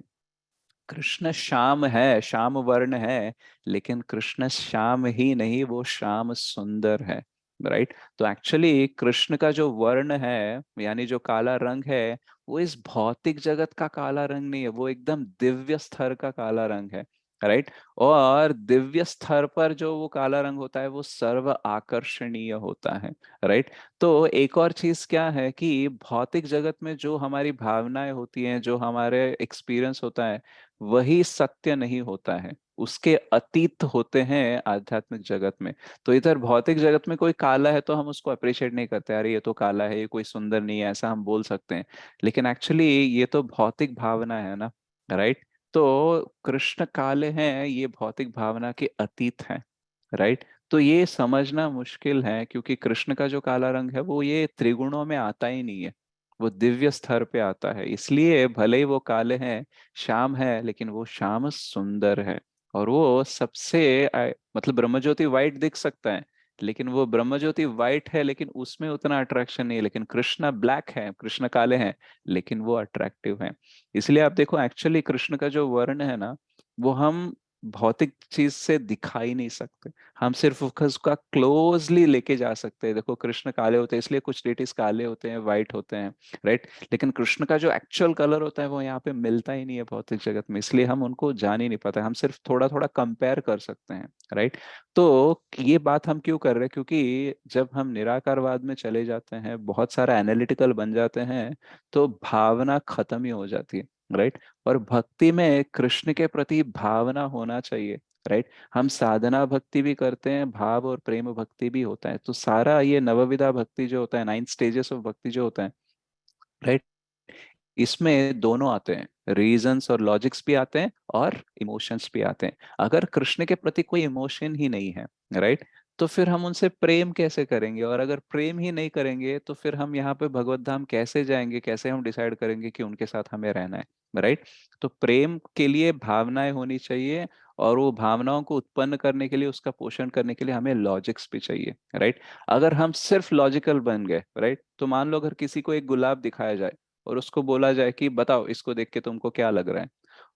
कृष्ण श्याम है, श्याम वर्ण है, लेकिन कृष्ण श्याम ही नहीं, वो श्याम सुंदर है। राइट। तो एक्चुअली कृष्ण का जो वर्ण है, यानी जो काला रंग है, वो इस भौतिक जगत का काला रंग नहीं है, वो एकदम दिव्य स्तर का काला रंग है। राइट। और दिव्य स्तर पर जो वो काला रंग होता है, वो सर्व आकर्षणीय होता है। राइट। तो एक और चीज क्या है कि भौतिक जगत में जो हमारी भावनाएं होती हैं, जो हमारे एक्सपीरियंस होता है, वही सत्य नहीं होता है, उसके अतीत होते हैं आध्यात्मिक जगत में। तो इधर भौतिक जगत में कोई काला है तो हम उसको अप्रिशिएट नहीं करते, अरे ये तो काला है, ये कोई सुंदर नहीं है, ऐसा हम बोल सकते हैं। लेकिन एक्चुअली ये तो भौतिक भावना है ना। राइट। तो कृष्ण काले हैं, ये भौतिक भावना के अतीत हैं। राइट। तो ये समझना मुश्किल है, क्योंकि कृष्ण का जो काला रंग है वो ये त्रिगुणों में आता ही नहीं है, वो दिव्य स्तर पे आता है। इसलिए भले ही वो काले हैं, श्याम है, लेकिन वो श्याम सुंदर है। और वो सबसे मतलब ब्रह्मज्योति वाइट दिख सकता है, लेकिन वो ब्रह्मज्योति वाइट है, लेकिन उसमें उतना अट्रैक्शन नहीं है। लेकिन कृष्ण ब्लैक है, कृष्ण काले हैं, लेकिन वो अट्रैक्टिव है। इसलिए आप देखो, एक्चुअली कृष्ण का जो वर्ण है ना, वो हम भौतिक चीज से दिखा ही नहीं सकते। हम सिर्फ उसका क्लोजली लेके जा सकते हैं। देखो, कृष्ण काले होते हैं, इसलिए कुछ डेटिस काले होते हैं, वाइट होते हैं। राइट। लेकिन कृष्ण का जो एक्चुअल कलर होता है, वो यहाँ पे मिलता ही नहीं है भौतिक जगत में, इसलिए हम उनको जान ही नहीं पाते। हम सिर्फ थोड़ा थोड़ा कंपेयर कर सकते हैं। राइट। तो ये बात हम क्यों कर रहे हैं? क्योंकि जब हम निराकारवाद में चले जाते हैं, बहुत सारा एनालिटिकल बन जाते हैं, तो भावना खत्म ही हो जाती है। राइट। और भक्ति में कृष्ण के प्रति भावना होना चाहिए। राइट। हम साधना भक्ति भी करते हैं, भाव और प्रेम भक्ति भी होता है। तो सारा ये नवविधा भक्ति जो होता है, 9 स्टेजेस ऑफ भक्ति जो होता है, राइट, इसमें दोनों आते हैं, रीजंस और लॉजिक्स भी आते हैं, और इमोशंस भी आते हैं। अगर कृष्ण के प्रति कोई इमोशन ही नहीं है, राइट, तो फिर हम उनसे प्रेम कैसे करेंगे? और अगर प्रेम ही नहीं करेंगे, तो फिर हम यहाँ पे भगवत धाम कैसे जाएंगे? कैसे हम डिसाइड करेंगे कि उनके साथ हमें रहना है? राइट। तो प्रेम के लिए भावनाएं होनी चाहिए, और वो भावनाओं को उत्पन्न करने के लिए, उसका पोषण करने के लिए हमें लॉजिक्स भी चाहिए। राइट। अगर हम सिर्फ लॉजिकल बन गए, राइट, तो मान लो अगर किसी को एक गुलाब दिखाया जाए, और उसको बोला जाए कि बताओ इसको देख के तुमको क्या लग रहा है,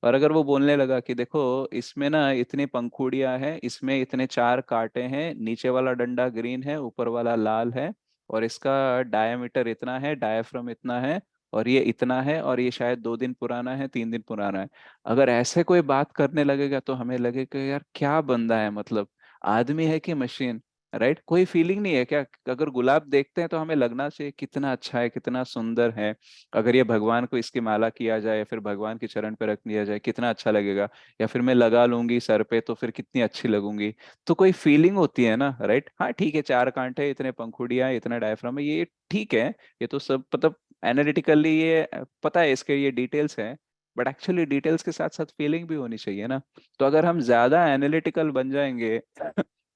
और अगर वो बोलने लगा कि देखो, इसमें ना इतनी पंखुड़ियां हैं, इसमें इतने 4 कांटे हैं, नीचे वाला डंडा ग्रीन है, ऊपर वाला लाल है, और इसका डायमीटर इतना है, डायफ्राम इतना है, और ये इतना है, और ये शायद 2 दिन पुराना है, 3 दिन पुराना है। अगर ऐसे कोई बात करने लगेगा, तो हमें लगेगा यार क्या बंदा है, मतलब आदमी है कि मशीन? राइट। कोई फीलिंग नहीं है क्या? अगर गुलाब देखते हैं तो हमें लगना चाहिए कितना अच्छा है, कितना सुंदर है। अगर ये भगवान को इसकी माला किया जाए, या फिर भगवान के चरण पे रख दिया जाए, कितना अच्छा लगेगा। या फिर मैं लगा लूंगी सर पे, तो फिर कितनी अच्छी लगूंगी। तो कोई फीलिंग होती है ना। राइट। हाँ ठीक है, 4 कांटे, इतने पंखुड़ियां, इतना डायफ्राम है, ये ठीक है। ये तो सब मतलब एनालिटिकली ये पता है, इसके ये डिटेल्स हैं। बट एक्चुअली डिटेल्स के साथ साथ फीलिंग भी होनी चाहिए ना। तो अगर हम ज्यादा एनालिटिकल बन जाएंगे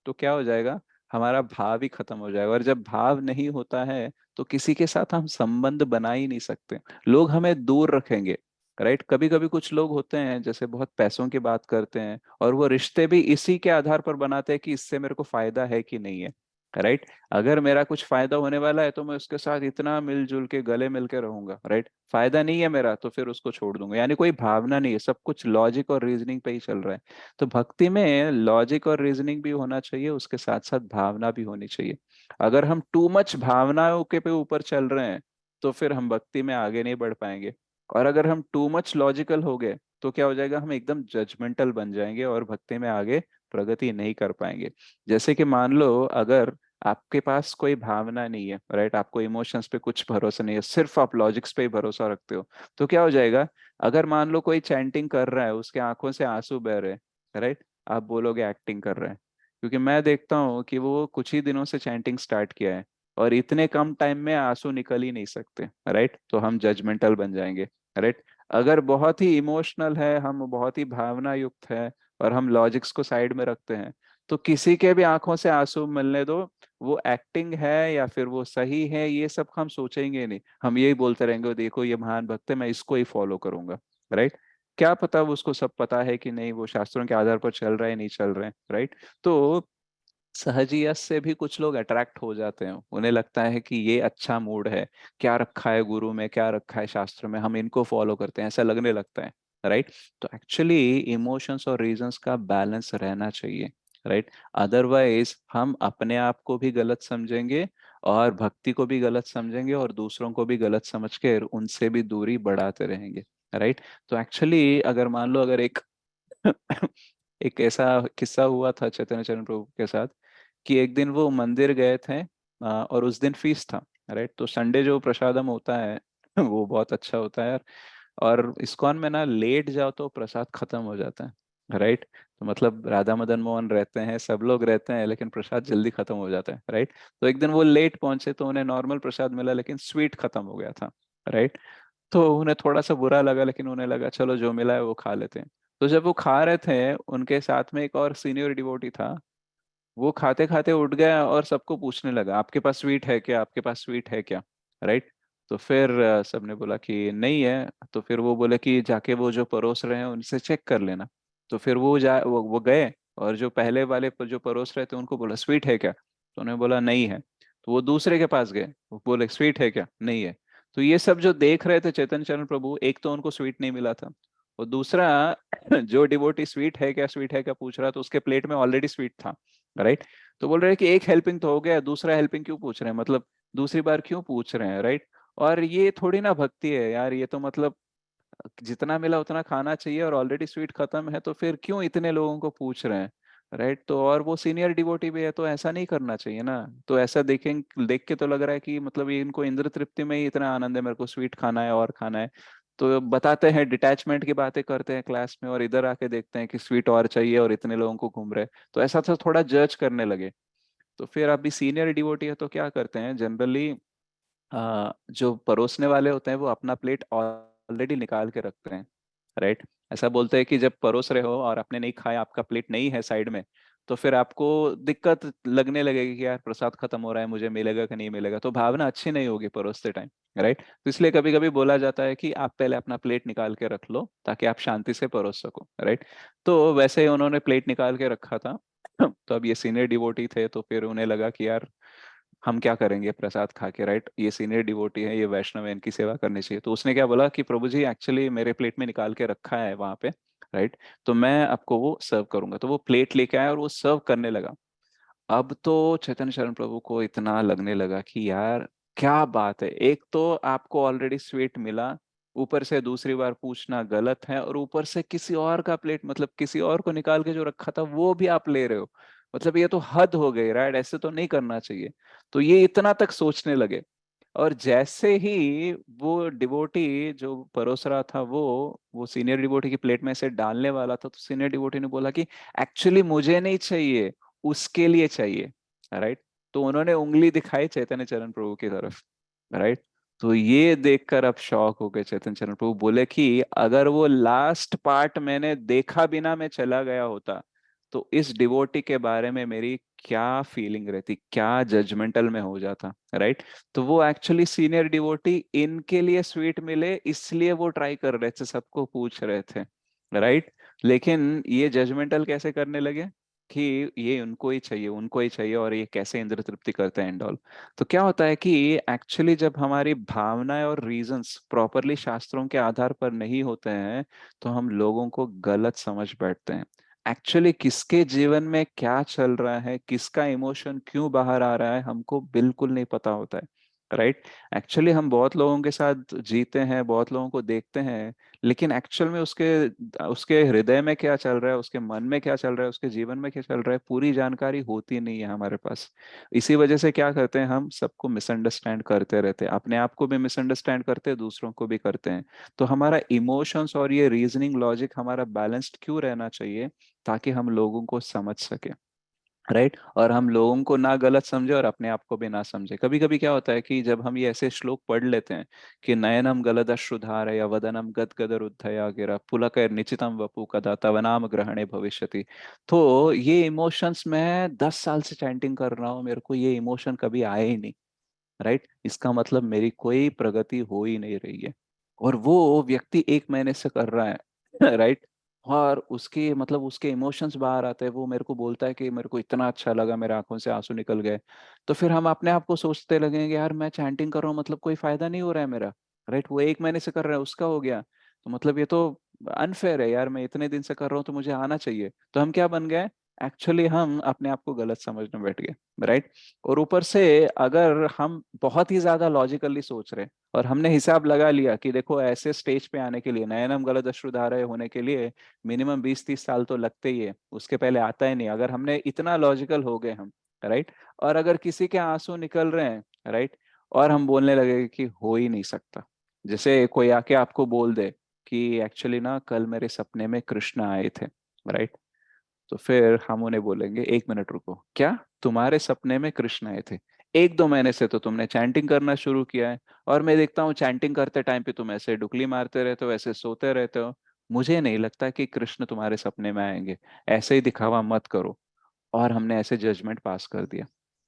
तो क्या हो जाएगा? हमारा भाव ही खत्म हो जाएगा। और जब भाव नहीं होता है, तो किसी के साथ हम संबंध बना ही नहीं सकते, लोग हमें दूर रखेंगे। राइट। कभी कभी कुछ लोग होते हैं, जैसे बहुत पैसों की बात करते हैं, और वो रिश्ते भी इसी के आधार पर बनाते हैं कि इससे मेरे को फायदा है कि नहीं है। राइट। अगर मेरा कुछ फायदा होने वाला है, तो मैं उसके साथ इतना मिलजुल के, गले मिल के रहूंगा। राइट। फायदा नहीं है मेरा, तो फिर उसको छोड़ दूंगा। यानी कोई भावना नहीं है, सब कुछ लॉजिक और रीजनिंग पे ही चल रहा है। तो भक्ति में लॉजिक और रीजनिंग भी होना चाहिए, उसके साथ साथ भावना भी होनी चाहिए। अगर हम टू मच भावनाओं के पे ऊपर चल रहे हैं, तो फिर हम भक्ति में आगे नहीं बढ़ पाएंगे। और अगर हम टू मच लॉजिकल हो गए, तो क्या हो जाएगा? हम एकदम जजमेंटल बन जाएंगे, और भक्ति में आगे प्रगति नहीं कर पाएंगे। जैसे कि मान लो, अगर आपके पास कोई भावना नहीं है, राइट, आपको इमोशंस पे कुछ भरोसा नहीं है, सिर्फ आप लॉजिक्स पे ही भरोसा रखते हो, तो क्या हो जाएगा? अगर मान लो कोई चैंटिंग कर रहा है, उसके आंखों से आंसू बह रहे हैं, राइट, आप बोलोगे एक्टिंग कर रहे हैं। क्योंकि मैं देखता हूँ कि वो कुछ ही दिनों से चैंटिंग स्टार्ट किया है, और इतने कम टाइम में आंसू निकल ही नहीं सकते। राइट। तो हम जजमेंटल बन जाएंगे। राइट। अगर बहुत ही इमोशनल है, हम बहुत ही भावना युक्त है, और हम लॉजिक्स को साइड में रखते हैं, तो किसी के भी आंखों से आंसू मिलने दो, वो एक्टिंग है या फिर वो सही है, ये सब हम सोचेंगे नहीं। हम यही बोलते रहेंगे, देखो ये महान भक्त है, मैं इसको ही फॉलो करूंगा। राइट। क्या पता वो, उसको सब पता है कि नहीं, वो शास्त्रों के आधार पर चल रहा है नहीं चल रहे हैं। राइट। तो सहजियत से भी कुछ लोग अट्रैक्ट हो जाते हैं, उन्हें लगता है कि ये अच्छा मूड है, क्या रखा है गुरु में, क्या रखा है शास्त्र में, हम इनको फॉलो करते हैं, ऐसा लगने लगता है। राइट। तो एक्चुअली इमोशंस और रीजंस का बैलेंस रहना चाहिए, राइट। अदरवाइज हम अपने आप को भी गलत समझेंगे और भक्ति को भी गलत समझेंगे और दूसरों को भी गलत समझ के उनसे भी दूरी बढ़ाते रहेंगे, राइट। तो एक्चुअली अगर मान लो अगर एक एक ऐसा किस्सा हुआ था चैतन्य चरण प्रभु के साथ कि एक दिन वो मंदिर गए थे, और उस दिन फीस्ट था, राइट। तो संडे जो प्रसादम होता है वो बहुत अच्छा होता है यार। और इस्कॉन में ना लेट जाओ तो प्रसाद खत्म हो जाता है, राइट। तो मतलब राधा मदन मोहन रहते हैं, सब लोग रहते हैं, लेकिन प्रसाद जल्दी खत्म हो जाता है, राइट। तो एक दिन वो लेट पहुंचे तो उन्हें नॉर्मल प्रसाद मिला लेकिन स्वीट खत्म हो गया था, राइट। तो उन्हें थोड़ा सा बुरा लगा लेकिन उन्हें लगा चलो जो मिला है वो खा लेते हैं। तो जब वो खा रहे थे उनके साथ में एक और सीनियर डिवोटी था। वो खाते खाते उठ गया और सबको पूछने लगा आपके पास स्वीट है क्या, आपके पास स्वीट है क्या, राइट। तो फिर सबने बोला कि नहीं है। तो फिर वो बोले कि जाके वो जो परोस रहे हैं उनसे चेक कर लेना। तो फिर वो गए और जो पहले वाले जो परोस रहे थे उनको बोला स्वीट है क्या। तो उन्होंने बोला नहीं है। तो वो दूसरे के पास गए, वो बोले स्वीट है क्या, नहीं है। तो ये सब जो देख रहे थे चैतन्य चरण प्रभु, एक तो उनको स्वीट नहीं मिला था और दूसरा जो डिवोटी स्वीट है क्या, स्वीट है क्या पूछ रहा तो उसके प्लेट में ऑलरेडी स्वीट था, राइट। तो बोल रहे हैं कि एक हेल्पिंग तो हो गया, दूसरा हेल्पिंग क्यों पूछ रहे हैं, मतलब दूसरी बार क्यों पूछ रहे हैं, राइट। और ये थोड़ी ना भक्ति है यार, ये तो मतलब जितना मिला उतना खाना चाहिए और ऑलरेडी स्वीट खत्म है तो फिर क्यों इतने लोगों को पूछ रहे हैं, राइट। तो और वो सीनियर डिवोटी भी है तो ऐसा नहीं करना चाहिए ना। तो ऐसा देख के तो लग रहा है कि मतलब ये इनको इंद्र तृप्ति में ही इतना आनंद है, मेरे को स्वीट खाना है और खाना है। तो बताते हैं डिटैचमेंट की बातें करते हैं क्लास में और इधर आके देखते हैं कि स्वीट और चाहिए और इतने लोगों को घूम रहे हैं। तो ऐसा तो थोड़ा जज करने लगे। तो फिर अभी सीनियर डिवोटी है तो क्या करते हैं जनरली, जो परोसने वाले होते हैं वो अपना प्लेट ऑलरेडी निकाल के रखते हैं, राइट। ऐसा बोलते हैं कि जब परोस रहे हो और आपने नहीं खाया, आपका प्लेट नहीं है साइड में, तो फिर आपको दिक्कत लगने लगेगी कि यार प्रसाद खत्म हो रहा है, मुझे मिलेगा कि नहीं मिलेगा, तो भावना अच्छी नहीं होगी परोसते टाइम, राइट। तो इसलिए कभी कभी बोला जाता है कि आप पहले अपना प्लेट निकाल के रख लो ताकि आप शांति से परोस सको, राइट। तो वैसे ही उन्होंने प्लेट निकाल के रखा था। तो अब ये सीनियर डिवोटी थे तो फिर उन्हें लगा कि यार हम क्या करेंगे प्रसाद खा के, राइट। ये सीनियर डिवोटी है, ये वैष्णव है, इनकी सेवा करनी चाहिए। तो उसने क्या बोला कि प्रभु जी एक्चुअली मेरे प्लेट में निकाल के रखा है वहां पे, राइट। तो मैं आपको वो सर्व करूंगा। तो वो प्लेट लेके आया और वो सर्व करने लगा। अब तो चैतन्य शरण प्रभु को इतना लगने लगा कि यार क्या बात है, एक तो आपको ऑलरेडी स्वीट मिला, ऊपर से दूसरी बार पूछना गलत है, और ऊपर से किसी और का प्लेट, मतलब किसी और को निकाल के जो रखा था वो भी आप ले रहे हो। मतलब ये तो हद हो गई, राइट, ऐसे तो नहीं करना चाहिए। तो ये इतना तक सोचने लगे। और जैसे ही वो डिवोटी जो परोस रहा था वो सीनियर डिवोटी की प्लेट में से डालने वाला था, तो सीनियर डिवोटी ने बोला कि एक्चुअली मुझे नहीं चाहिए, उसके लिए चाहिए, राइट। तो उन्होंने उंगली दिखाई चैतन्य चरण प्रभु की तरफ, राइट। तो ये देखकर अब शॉक हो गए चैतन्य चरण प्रभु, बोले कि अगर वो लास्ट पार्ट मैंने देखा बिना मैं चला गया होता तो इस डिवोटी के बारे में मेरी क्या फीलिंग रहती, क्या जजमेंटल में हो जाता, राइट। तो वो एक्चुअली सीनियर डिवोटी इनके लिए स्वीट मिले इसलिए वो ट्राई कर रहे थे, सबको पूछ रहे थे, राइट। लेकिन ये जजमेंटल कैसे करने लगे कि ये उनको ही चाहिए, उनको ही चाहिए, और ये कैसे इंद्र तृप्ति करते हैं एंड ऑल। तो क्या होता है कि एक्चुअली जब हमारी भावनाएं और रीजंस प्रॉपरली शास्त्रों के आधार पर नहीं होते हैं तो हम लोगों को गलत समझ बैठते हैं। एक्चुअली किसके जीवन में क्या चल रहा है, किसका इमोशन क्यों बाहर आ रहा है, हमको बिल्कुल नहीं पता होता है, राइट। एक्चुअली हम बहुत लोगों के साथ जीते हैं, बहुत लोगों को देखते हैं, लेकिन एक्चुअल में उसके उसके हृदय में क्या चल रहा है, उसके मन में क्या चल रहा है, उसके जीवन में क्या चल रहा है, पूरी जानकारी होती नहीं है हमारे पास। इसी वजह से क्या करते हैं, हम सबको मिसअंडरस्टैंड करते रहते हैं, अपने आप को भी मिसअंडरस्टैंड करते हैं, दूसरों को भी करते हैं। तो हमारा इमोशंस और ये रीजनिंग लॉजिक हमारा बैलेंस्ड क्यों रहना चाहिए, ताकि हम लोगों को समझ सके, राइट। और हम लोगों को ना गलत समझे और अपने आप को भी ना समझे। कभी कभी क्या होता है कि जब हम ये ऐसे श्लोक पढ़ लेते हैं कि नयनम गलदश्रुधार या वदनम गदगदर उद्धया गिरा पुलकैर निचितम वपु कदा तव नाम ग्रहणे भविष्यति। तो ये इमोशंस मैं 10 साल से चैंटिंग कर रहा हूँ, मेरे को ये इमोशन कभी आए ही नहीं, राइट। इसका मतलब मेरी कोई प्रगति हो ही नहीं रही है। और वो व्यक्ति 1 महीने से कर रहा है राइट। और उसके मतलब उसके इमोशंस बाहर आते हैं, वो मेरे को बोलता है कि मेरे को इतना अच्छा लगा, मेरे आंखों से आंसू निकल गए। तो फिर हम अपने आप को सोचते लगेंगे यार मैं चैंटिंग कर रहा हूँ मतलब कोई फायदा नहीं हो रहा है मेरा, राइट। वो 1 महीने से कर रहा है, उसका हो गया, तो मतलब ये तो अनफेयर है यार, मैं इतने दिन से कर रहा हूँ तो मुझे आना चाहिए। तो हम क्या बन गए, एक्चुअली हम अपने आप को गलत समझने बैठ गए, राइट। और ऊपर से अगर हम बहुत ही ज्यादा लॉजिकली सोच रहे हैं और हमने हिसाब लगा लिया कि देखो ऐसे स्टेज पे आने के लिए, नयनम गलत अश्रुधाराय होने के लिए मिनिमम 20-30 साल तो लगते ही है, उसके पहले आता ही नहीं। अगर हमने इतना लॉजिकल हो गए हम, राइट। और अगर किसी के आंसू निकल रहे हैं, राइट, और हम बोलने लगे कि हो ही नहीं सकता, जैसे कोई आके आपको बोल दे कि एक्चुअली ना कल मेरे सपने में कृष्ण आए थे, राइट। तो फिर हम उन्हें बोलेंगे, एक मिनट रुको, क्या तुम्हारे सपने में कृष्ण आए थे? 1-2 महीने से तो तुमने चैंटिंग करना शुरू किया है, और मैं देखता हूँ चैंटिंग करते टाइम पे तुम ऐसे डुकली मारते रहते हो, ऐसे सोते रहते हो। मुझे नहीं लगता कि कृष्ण तुम्हारे सपने में आएंगे, ऐसे ही दिखावा मत करो। और हमने ऐसे जजमेंट पास कर दिया।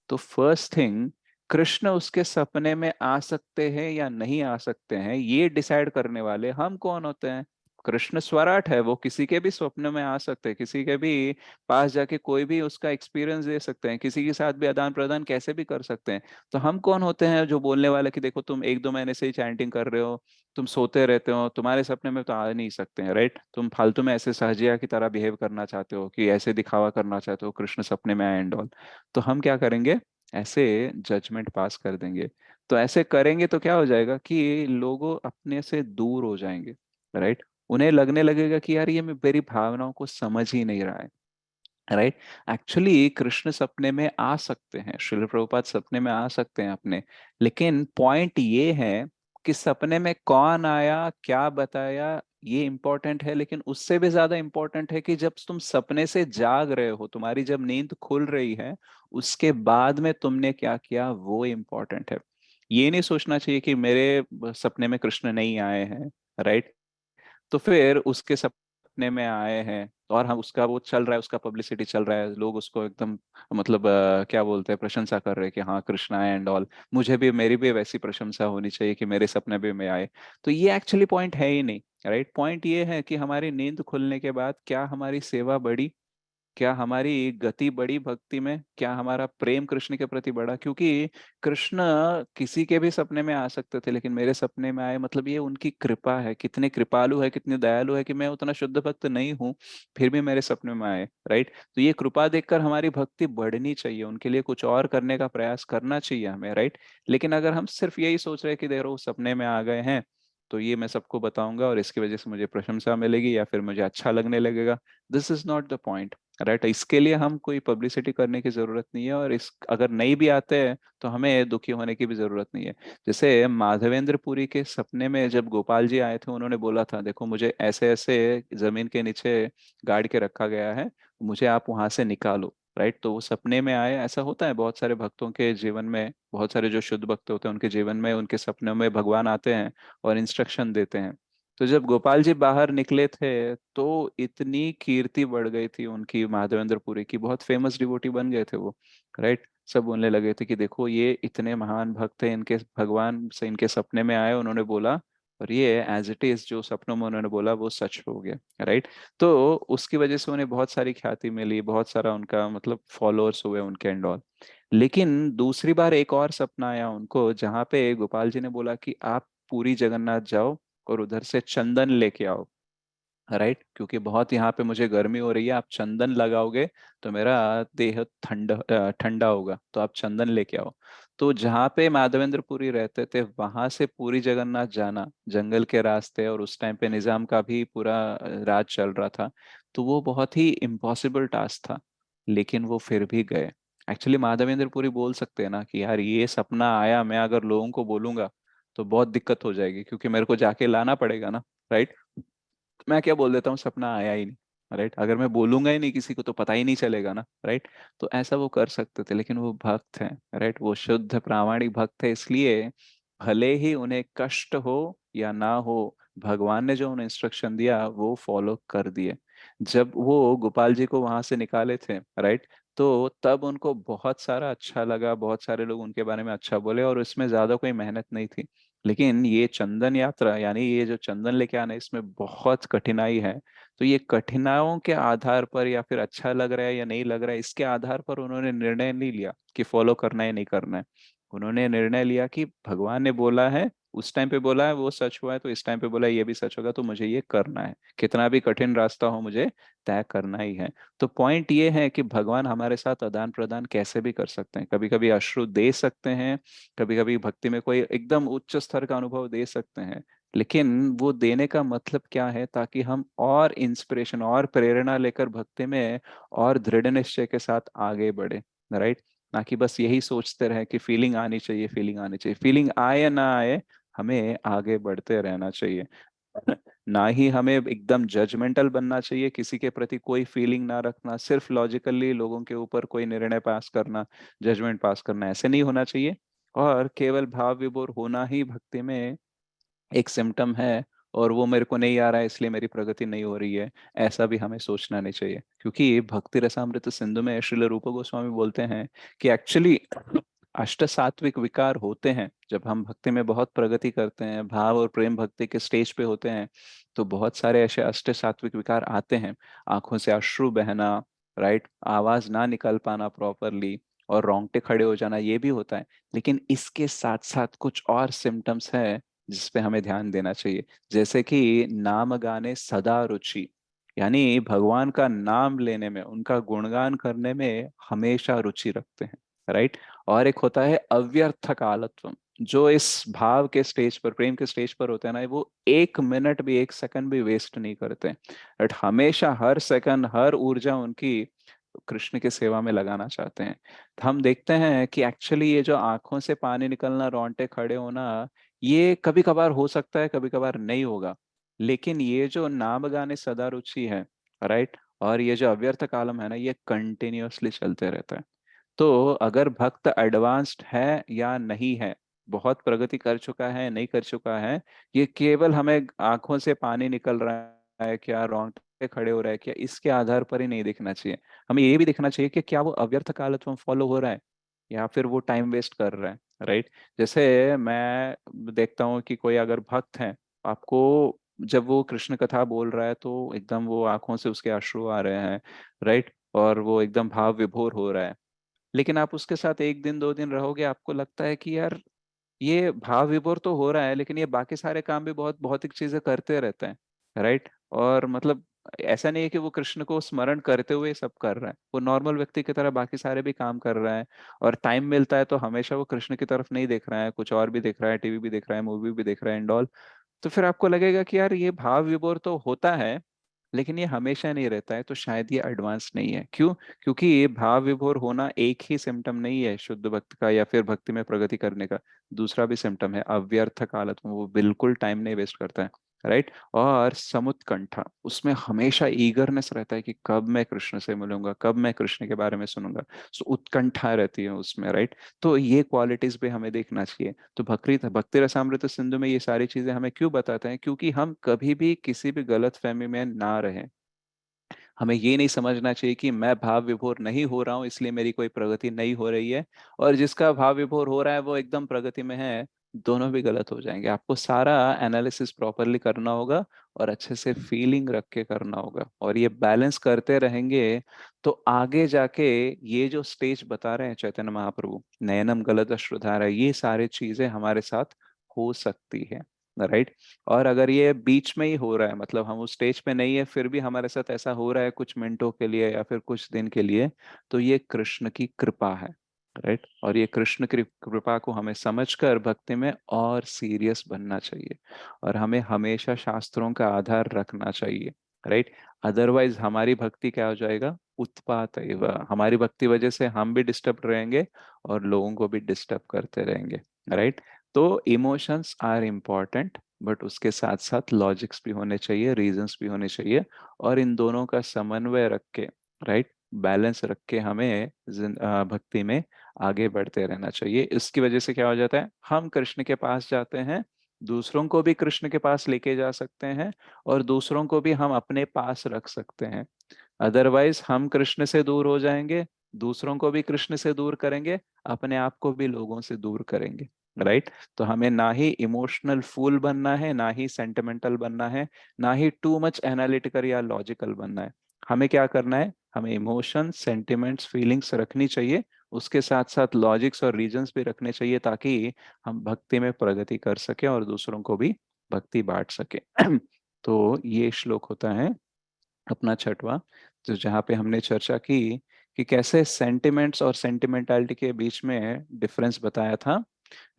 तो फर्स्ट थिंग, कृष्ण उसके सपने में आ सकते हैं या नहीं आ सकते हैं, ये डिसाइड करने वाले हम कौन होते हैं? कृष्ण स्वराट है, वो किसी के भी स्वप्न में आ सकते हैं, किसी के भी पास जाके कोई भी उसका एक्सपीरियंस दे सकते हैं, किसी के साथ भी आदान प्रदान कैसे भी कर सकते हैं। तो हम कौन होते हैं जो बोलने वाले कि देखो तुम 1-2 महीने से ही चैंटिंग कर रहे हो, तुम सोते रहते हो, तुम्हारे सपने में तो आ नहीं सकते हैं, राइट। तुम फालतू में ऐसे सहजिया की तरह बिहेव करना चाहते हो, कि ऐसे दिखावा करना चाहते हो कृष्ण सपने में आए एंड ऑल। तो हम क्या करेंगे, ऐसे जजमेंट पास कर देंगे। तो ऐसे करेंगे तो क्या हो जाएगा कि लोगों अपने से दूर हो जाएंगे, राइट। उन्हें लगने लगेगा कि यार ये मेरी भावनाओं को समझ ही नहीं रहा है, राइट। एक्चुअली कृष्ण सपने में आ सकते हैं, श्रील प्रभुपाद सपने में आ सकते हैं अपने, लेकिन पॉइंट ये है कि सपने में कौन आया, क्या बताया, ये इंपॉर्टेंट है। लेकिन उससे भी ज्यादा इंपॉर्टेंट है कि जब तुम सपने से जाग रहे हो, तुम्हारी जब नींद खुल रही है, उसके बाद में तुमने क्या किया, वो इम्पोर्टेंट है। ये नहीं सोचना चाहिए कि मेरे सपने में कृष्ण नहीं आए हैं, राइट, तो फिर उसके सपने में आए हैं और हम उसका वो चल रहा है, उसका पब्लिसिटी चल रहा है, लोग उसको एकदम मतलब क्या बोलते हैं, प्रशंसा कर रहे हैं कि हाँ कृष्ण आए एंड ऑल, मुझे भी, मेरी भी वैसी प्रशंसा होनी चाहिए कि मेरे सपने भी में आए। तो ये एक्चुअली पॉइंट है ही नहीं, राइट। पॉइंट ये है कि हमारी नींद खुलने के बाद क्या हमारी सेवा बढ़ी, क्या हमारी गति बढ़ी भक्ति में, क्या हमारा प्रेम कृष्ण के प्रति बढ़ा? क्योंकि कृष्ण किसी के भी सपने में आ सकते थे, लेकिन मेरे सपने में आए, मतलब ये उनकी कृपा है, कितने कृपालु है, कितने दयालु है, कि मैं उतना शुद्ध भक्त नहीं हूँ, फिर भी मेरे सपने में आए, राइट। तो ये कृपा देखकर हमारी भक्ति बढ़नी चाहिए, उनके लिए कुछ और करने का प्रयास करना चाहिए हमें, राइट। लेकिन अगर हम सिर्फ यही सोच रहे हैं कि देखो सपने में आ गए हैं, तो ये मैं सबको बताऊंगा और इसकी वजह से मुझे प्रशंसा मिलेगी या फिर मुझे अच्छा लगने लगेगा, this is not the point, right. इसके लिए हम कोई पब्लिसिटी करने की जरूरत नहीं है, और इस अगर नहीं भी आते हैं तो हमें दुखी होने की भी जरूरत नहीं है। जैसे माधवेंद्र पुरी के सपने में जब गोपाल जी आए थे, उन्होंने बोला था देखो मुझे ऐसे ऐसे जमीन के नीचे गाड़ के रखा गया है, मुझे आप वहां से निकालो, राइट। तो वो सपने में आए, ऐसा होता है बहुत सारे भक्तों के जीवन में, बहुत सारे जो शुद्ध भक्त होते हैं उनके जीवन में, उनके सपनों में भगवान आते हैं और इंस्ट्रक्शन देते हैं। तो जब गोपाल जी बाहर निकले थे तो इतनी कीर्ति बढ़ गई थी उनकी, माधवेंद्र पुरी की, बहुत फेमस डिवोटी बन गए थे वो, राइट। सब बोलने लगे थे कि देखो ये इतने महान भक्त हैं, इनके भगवान से इनके सपने में आए, उन्होंने बोला, और ये एज इट इज जो सपनों में उन्होंने बोला वो सच हो गया, राइट। तो उसकी वजह से उन्हें बहुत सारी ख्याति मिली, बहुत सारा उनका मतलब फॉलोअर्स हुए उनके एंड ऑल। लेकिन दूसरी बार एक और सपना आया उनको, जहाँ पे गोपाल जी ने बोला कि आप पूरी जगन्नाथ जाओ और उधर से चंदन लेके आओ, राइट, क्योंकि बहुत यहाँ पे मुझे गर्मी हो रही है, आप चंदन लगाओगे तो मेरा देह ठंडा होगा, तो आप चंदन लेके आओ। तो जहाँ पे माधवेंद्रपुरी रहते थे वहां से पूरी जगन्नाथ जाना जंगल के रास्ते, और उस टाइम पे निजाम का भी पूरा राज चल रहा था, तो वो बहुत ही इम्पॉसिबल टास्क था, लेकिन वो फिर भी गए। एक्चुअली माधवेंद्रपुरी बोल सकते हैं ना कि यार ये सपना आया, मैं अगर लोगों को बोलूंगा तो बहुत दिक्कत हो जाएगी, क्योंकि मेरे को जाके लाना पड़ेगा ना, राइट। मैं क्या बोल देता हूँ, सपना आया ही नहीं, राइट। अगर मैं बोलूंगा ही नहीं किसी को तो पता ही नहीं चलेगा ना, राइट। तो ऐसा वो कर सकते थे, लेकिन वो भक्त हैं, राइट, वो शुद्ध प्रामाणिक भक्त है, इसलिए भले ही उन्हें कष्ट हो या ना हो, भगवान ने जो उन्हें इंस्ट्रक्शन दिया वो फॉलो कर दिए। जब वो गोपाल जी को वहां से निकाले थे, राइट, तो तब उनको बहुत सारा अच्छा लगा, बहुत सारे लोग उनके बारे में अच्छा बोले, और इसमें ज्यादा कोई मेहनत नहीं थी। लेकिन ये चंदन यात्रा, यानी ये जो चंदन लेके आना, इसमें बहुत कठिनाई है। तो ये कठिनाइयों के आधार पर, या फिर अच्छा लग रहा है या नहीं लग रहा है, इसके आधार पर उन्होंने निर्णय नहीं लिया कि फॉलो करना है नहीं करना है। उन्होंने निर्णय लिया कि भगवान ने बोला है उस टाइम पे बोला है वो सच हुआ है, तो इस टाइम पे बोला है ये भी सच होगा, तो मुझे ये करना है, कितना भी कठिन रास्ता हो मुझे तय करना ही है। तो पॉइंट ये है कि भगवान हमारे साथ आदान प्रदान कैसे भी कर सकते हैं। कभी कभी अश्रु दे सकते हैं, कभी कभी भक्ति में कोई एकदम उच्च स्तर का अनुभव दे सकते हैं, लेकिन वो देने का मतलब क्या है, ताकि हम और इंस्पिरेशन और प्रेरणा लेकर भक्ति में और दृढ़ निश्चय के साथ आगे बढ़े, राइट। ना कि बस यही सोचते रहे कि फीलिंग आनी चाहिए, फीलिंग आनी चाहिए, फीलिंग आए या ना आए, हमें आगे बढ़ते रहना चाहिए। ना ही हमें एकदम जजमेंटल बनना चाहिए, किसी के प्रति कोई फीलिंग ना रखना, सिर्फ लॉजिकली लोगों के ऊपर कोई निर्णय पास करना, जजमेंट पास करना, ऐसे नहीं होना चाहिए। और केवल भाव विभोर होना ही भक्ति में एक सिम्टम है, और वो मेरे को नहीं आ रहा है इसलिए मेरी प्रगति नहीं हो रही है, ऐसा भी हमें सोचना नहीं चाहिए। क्योंकि भक्ति रसामृत सिंधु में श्रील रूप गोस्वामी बोलते हैं कि एक्चुअली अष्ट सात्विक विकार होते हैं। जब हम भक्ति में बहुत प्रगति करते हैं, भाव और प्रेम भक्ति के स्टेज पे होते हैं, तो बहुत सारे ऐसे अष्ट सात्विक विकार आते हैं। आंखों से अश्रु बहना, राइट, आवाज ना निकल पाना प्रॉपरली, और रोंगटे खड़े हो जाना, ये भी होता है। लेकिन इसके साथ साथ कुछ और सिम्टम्स है जिस पे हमें ध्यान देना चाहिए। जैसे कि नाम गाने सदा रुचि, यानी भगवान का नाम लेने में, उनका गुणगान करने में हमेशा रुचि रखते हैं, राइट। और एक होता है अव्यर्थ कालत्वम, जो इस भाव के स्टेज पर, प्रेम के स्टेज पर होते हैं ना, वो एक मिनट भी, एक सेकंड भी वेस्ट नहीं करते, बट हमेशा हर सेकंड, हर ऊर्जा उनकी कृष्ण की सेवा में लगाना चाहते हैं। तो हम देखते हैं कि एक्चुअली ये जो आंखों से पानी निकलना, रोंगटे खड़े होना, ये कभी कभार हो सकता है, कभी कभार नहीं होगा। लेकिन ये जो नाम गाने सदा रुचि है, राइट, और ये जो अव्यर्थ कालम है ना, ये कंटिन्यूअसली चलते रहता है। तो अगर भक्त एडवांस्ड है या नहीं है, बहुत प्रगति कर चुका है नहीं कर चुका है, ये केवल हमें आंखों से पानी निकल रहा है क्या, रोंगटे खड़े हो रहा है क्या, इसके आधार पर ही नहीं देखना चाहिए। हमें ये भी देखना चाहिए कि क्या वो अव्यर्थ कालत्व फॉलो हो रहा है, या फिर वो टाइम वेस्ट कर रहा है, राइट। जैसे मैं देखता हूँ कि कोई अगर भक्त है, आपको जब वो कृष्ण कथा बोल रहा है तो एकदम वो आंखों से उसके अश्रु आ रहे हैं, राइट, और वो एकदम भाव विभोर हो रहा है। लेकिन आप उसके साथ एक दिन दो दिन रहोगे, आपको लगता है कि यार ये भाव विभोर तो हो रहा है, लेकिन ये बाकी सारे काम भी बहुत भौतिक चीजें करते रहते हैं, राइट। और मतलब ऐसा नहीं है कि वो कृष्ण को स्मरण करते हुए सब कर रहा है, वो नॉर्मल व्यक्ति की तरह बाकी सारे भी काम कर रहा है। और टाइम मिलता है तो हमेशा वो कृष्ण की तरफ नहीं देख रहा है, कुछ और भी देख रहा है, टीवी भी देख रहा है, मूवी भी देख रहा है एंड ऑल। तो फिर आपको लगेगा कि यार ये भाव विभोर तो होता है, लेकिन ये हमेशा नहीं रहता है, तो शायद ये एडवांस नहीं है। क्यों? क्योंकि ये भाव विभोर होना एक ही सिम्टम नहीं है शुद्ध भक्त का या फिर भक्ति में प्रगति करने का। दूसरा भी सिम्टम है अव्यर्थ कालत्व, वो बिल्कुल टाइम नहीं वेस्ट करता है, राइट। और समुत्कंठा, उसमें हमेशा ईगरनेस रहता है कि कब मैं कृष्ण से मिलूंगा, कब मैं कृष्ण के बारे में सुनूंगा। सो उत्कंठा रहती है उसमें, राइट। तो ये क्वालिटीज पे हमें देखना चाहिए। तो भक्ति भक्ति रसामृत सिंधु में ये सारी चीजें हमें क्यों बताते हैं? क्योंकि हम कभी भी किसी भी गलत फहमी में ना रहें। हमें ये नहीं समझना चाहिए कि मैं भाव विभोर नहीं हो रहा हूँ इसलिए मेरी कोई प्रगति नहीं हो रही है, और जिसका भाव विभोर हो रहा है वो एकदम प्रगति में है। दोनों भी गलत हो जाएंगे। आपको सारा एनालिसिस प्रॉपरली करना होगा, और अच्छे से फीलिंग रख के करना होगा, और ये बैलेंस करते रहेंगे तो आगे जाके ये जो स्टेज बता रहे हैं चैतन्य महाप्रभु, नयनम गलत अश्रुधारा, ये सारी चीजें हमारे साथ हो सकती है, राइट। और अगर ये बीच में ही हो रहा है, मतलब हम उस स्टेज पे नहीं है फिर भी हमारे साथ ऐसा हो रहा है कुछ मिनटों के लिए या फिर कुछ दिन के लिए, तो ये कृष्ण की कृपा है, राइट। और ये कृष्ण की कृपा को हमें समझकर भक्ति में और सीरियस बनना चाहिए, और हमें हमेशा शास्त्रों का आधार रखना चाहिए, राइट। अदरवाइज हमारी भक्ति क्या हो जाएगा? उत्पात एवं, हमारी भक्ति वजह से हम भी डिस्टर्ब रहेंगे और लोगों को भी डिस्टर्ब करते रहेंगे, राइट। तो इमोशंस आर इम्पॉर्टेंट, बट उसके साथ साथ लॉजिक्स भी होने चाहिए, रीजंस भी होने चाहिए, और इन दोनों का समन्वय रख के, राइट, बैलेंस रख के हमें भक्ति में आगे बढ़ते रहना चाहिए। इसकी वजह से क्या हो जाता है, हम कृष्ण के पास जाते हैं, दूसरों को भी कृष्ण के पास लेके जा सकते हैं, और दूसरों को भी हम अपने पास रख सकते हैं। अदरवाइज हम कृष्ण से दूर हो जाएंगे, दूसरों को भी कृष्ण से दूर करेंगे, अपने आप को भी लोगों से दूर करेंगे, राइट। तो हमें ना ही इमोशनल फूल बनना है, ना ही सेंटिमेंटल बनना है, ना ही टू मच एनालिटिकल या लॉजिकल बनना है। हमें क्या करना है? हमें इमोशन, सेंटिमेंट्स, फीलिंग्स रखनी चाहिए, उसके साथ साथ लॉजिक्स और रीजंस भी रखने चाहिए, ताकि हम भक्ति में प्रगति कर सके और दूसरों को भी भक्ति बांट सके। तो ये श्लोक होता है अपना छठवां, जो जहाँ पे हमने चर्चा की कि कैसे सेंटिमेंट्स और सेंटिमेंटालिटी के बीच में डिफरेंस बताया था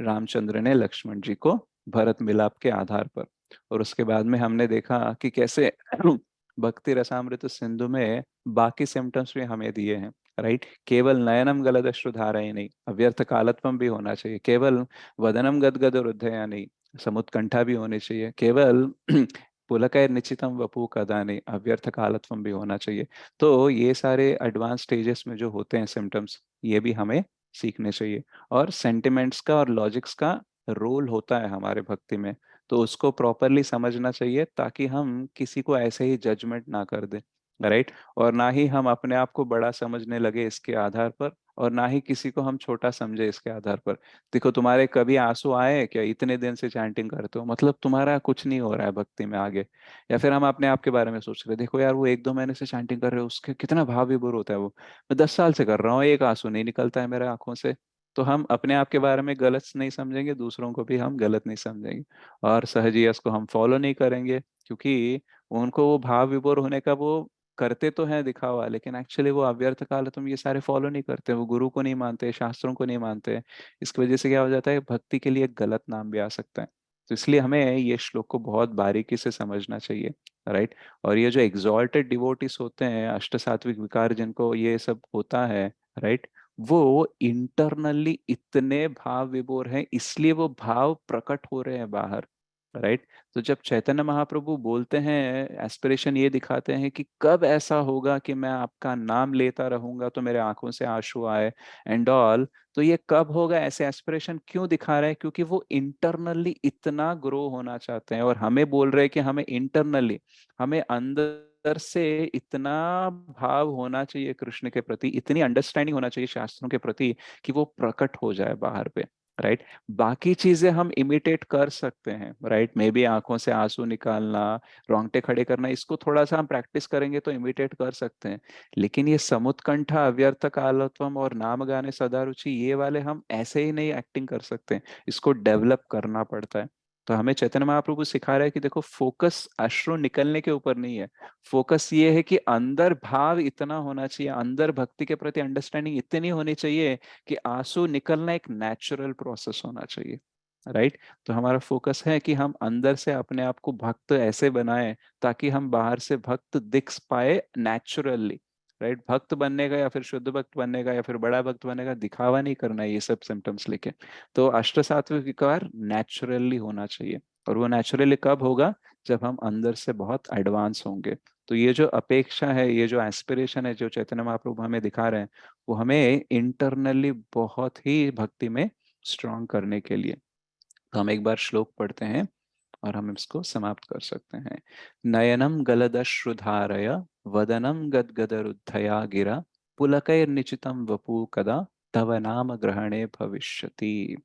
रामचंद्र ने लक्ष्मण जी को भरत मिलाप के आधार पर। और उसके बाद में हमने देखा कि कैसे भक्ति रसामृत सिंधु में बाकी सिम्टम्स भी हमें दिए हैं, राइट। केवल नयनम गलदश्रुधारा ही नहीं, अव्यर्थ कालत्वम भी होना चाहिए। केवल वदनम गदगद हृदया नहीं, समुत्कंठा भी होनी चाहिए। केवल पुलकैर निश्चितम वपु कदा नहीं, अव्यर्थ कालत्वम भी होना चाहिए। तो ये सारे एडवांस स्टेजेस में जो होते हैं सिम्टम्स, ये भी हमें सीखने चाहिए। और सेंटिमेंट्स का और लॉजिक्स का रोल होता है हमारे भक्ति में, तो उसको प्रॉपरली समझना चाहिए, ताकि हम किसी को ऐसे ही जजमेंट ना कर दें, राइट। और ना ही हम अपने आप को बड़ा समझने लगे इसके आधार पर, और ना ही किसी को हम छोटा समझे इसके आधार पर। देखो, तुम्हारे कभी आंसू आए क्या? इतने दिन से चैंटिंग करते हो, मतलब तुम्हारा कुछ नहीं हो रहा है भक्ति में आगे। या फिर हम अपने आप के बारे में सोच रहे हैं, देखो यार वो 1-2 महीने से चैंटिंग कर रहे हो, उसके कितना भाव विभोर होता है वो। मैं 10 साल से कर रहा हूँ, एक आंसू नहीं निकलता है मेरे आंखों से। तो हम अपने आप के बारे में गलत नहीं समझेंगे, दूसरों को भी हम गलत नहीं समझेंगे। और सहजियस को हम फॉलो नहीं करेंगे, क्योंकि उनको वो भाव विभोर होने का वो करते तो हैं दिखावा, लेकिन एक्चुअली वो अव्यर्थ काल तुम ये सारे फॉलो नहीं करते, वो गुरु को नहीं मानते, शास्त्रों को नहीं मानते। इसकी वजह से क्या हो जाता है, भक्ति के लिए एक गलत नाम भी आ सकता है। तो इसलिए हमें ये श्लोक को बहुत बारीकी से समझना चाहिए, राइट। और ये जो एग्जॉल्टेड डिवोटिस होते हैं, अष्ट सात्विक विकार जिनको ये सब होता है, राइट, वो इंटरनली इतने भाव विभोर हैं, इसलिए वो भाव प्रकट हो रहे हैं बाहर, राइट। तो जब चैतन्य महाप्रभु बोलते हैं, एस्पिरेशन ये दिखाते हैं कि कब ऐसा होगा कि मैं आपका नाम लेता रहूंगा तो मेरे आंखों से आंसू आए एंड ऑल। तो ये कब होगा, ऐसे एस्पिरेशन क्यों दिखा रहे हैं? क्योंकि वो इंटरनली इतना ग्रो होना चाहते हैं, और हमें बोल रहे हैं कि हमें इंटरनली, हमें अंदर से इतना भाव होना चाहिए कृष्ण के प्रति, इतनी अंडरस्टैंडिंग होना चाहिए शास्त्रों के प्रति, कि वो प्रकट हो जाए बाहर पे, राइट। बाकी चीजें हम इमिटेट कर सकते हैं, राइट। मे बी आंखों से आंसू निकालना, रोंगटे खड़े करना, इसको थोड़ा सा हम प्रैक्टिस करेंगे तो इमिटेट कर सकते हैं। लेकिन ये समुत्कंठा, अव्यर्थ कालत्वम और नाम गाने सदा रुचि, ये वाले हम ऐसे ही नहीं एक्टिंग कर सकते, इसको डेवलप करना पड़ता है। तो हमें चैतन्य महाप्रभु सिखा रहा है कि देखो, फोकस अश्रु निकलने के ऊपर नहीं है, फोकस ये है कि अंदर भाव इतना होना चाहिए, अंदर भक्ति के प्रति अंडरस्टैंडिंग इतनी होनी चाहिए कि आंसू निकलना एक नेचुरल प्रोसेस होना चाहिए, राइट। तो हमारा फोकस है कि हम अंदर से अपने आप को भक्त ऐसे बनाएं, ताकि हम बाहर से भक्त दिख पाए नेचुरली, राइट। भक्त बनने का या फिर शुद्ध भक्त बनने का या फिर बड़ा भक्त बनने का दिखावा नहीं करना है ये सब सिम्टम्स लेके। तो अष्ट सात्विक विकार नेचुरली होना चाहिए। और वो नेचुरली कब होगा? जब हम अंदर से बहुत एडवांस होंगे। तो ये जो अपेक्षा है, ये जो एस्पिरेशन है, जो चैतन्य महाप्रभु हमें दिखा रहे हैं, वो हमें इंटरनली बहुत ही भक्ति में स्ट्रांग करने के लिए। तो हम एक बार श्लोक पढ़ते हैं और हम इसको समाप्त कर सकते हैं। नयनम गलदश्रुधारय, वदनम गदगदरुद्धया गिरा, पुलकैर्निचितं वपु कदा, तव नाम ग्रहणे भविष्यति।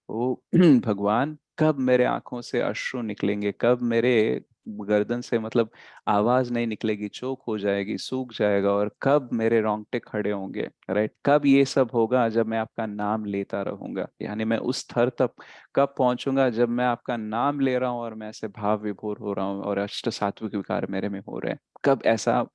ओ भगवान, कब मेरे आंखों से अश्रु निकलेंगे, कब मेरे गर्दन से, मतलब आवाज नहीं निकलेगी, चोक हो जाएगी, सूख जाएगा, और कब मेरे रोंगटे खड़े होंगे, राइट। कब ये सब होगा? जब मैं आपका नाम लेता रहूंगा, यानी मैं उस स्तर तक कब पहुंचूंगा जब मैं आपका नाम ले रहा हूँ और मैं ऐसे भाव विभोर हो रहा हूँ और अष्ट सात्विक विकार मेरे में हो रहे हैं? कब ऐसा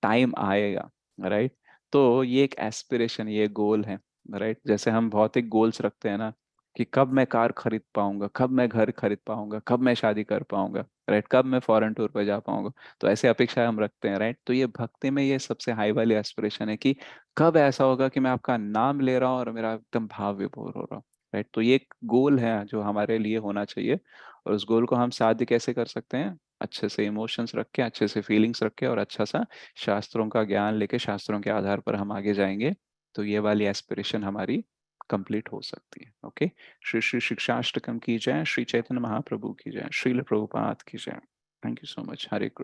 टाइम आएगा, राइट। तो ये एक एस्पिरेशन, ये गोल है, राइट। जैसे हम भौतिक गोल्स रखते हैं ना, कि कब मैं कार खरीद पाऊंगा, कब मैं घर खरीद पाऊंगा, कब मैं शादी कर पाऊंगा, राइट, कब मैं फॉरेन टूर पे जा पाऊंगा। तो ऐसे अपेक्षाएं हम रखते हैं, राइट। तो ये भक्ति में ये सबसे हाई वाली एस्पिरेशन है कि कब ऐसा होगा कि मैं आपका नाम ले रहा हूँ और मेरा एकदम भाव विभोर हो रहा हूँ, राइट। तो ये एक गोल है जो हमारे लिए होना चाहिए। और उस गोल को हम साध्य कैसे कर सकते हैं? अच्छे से इमोशंस रख के, अच्छे से फीलिंग्स रख के, और अच्छा सा शास्त्रों का ज्ञान लेके, शास्त्रों के आधार पर हम आगे जाएंगे। तो ये वाली एस्पिरेशन हमारी कंप्लीट हो सकती है। ओके। श्री श्री शिक्षाष्टकम की जय, श्री चैतन्य महाप्रभु की जय, श्रील प्रभुपाद की जय। Thank you so much. Hare Krishna.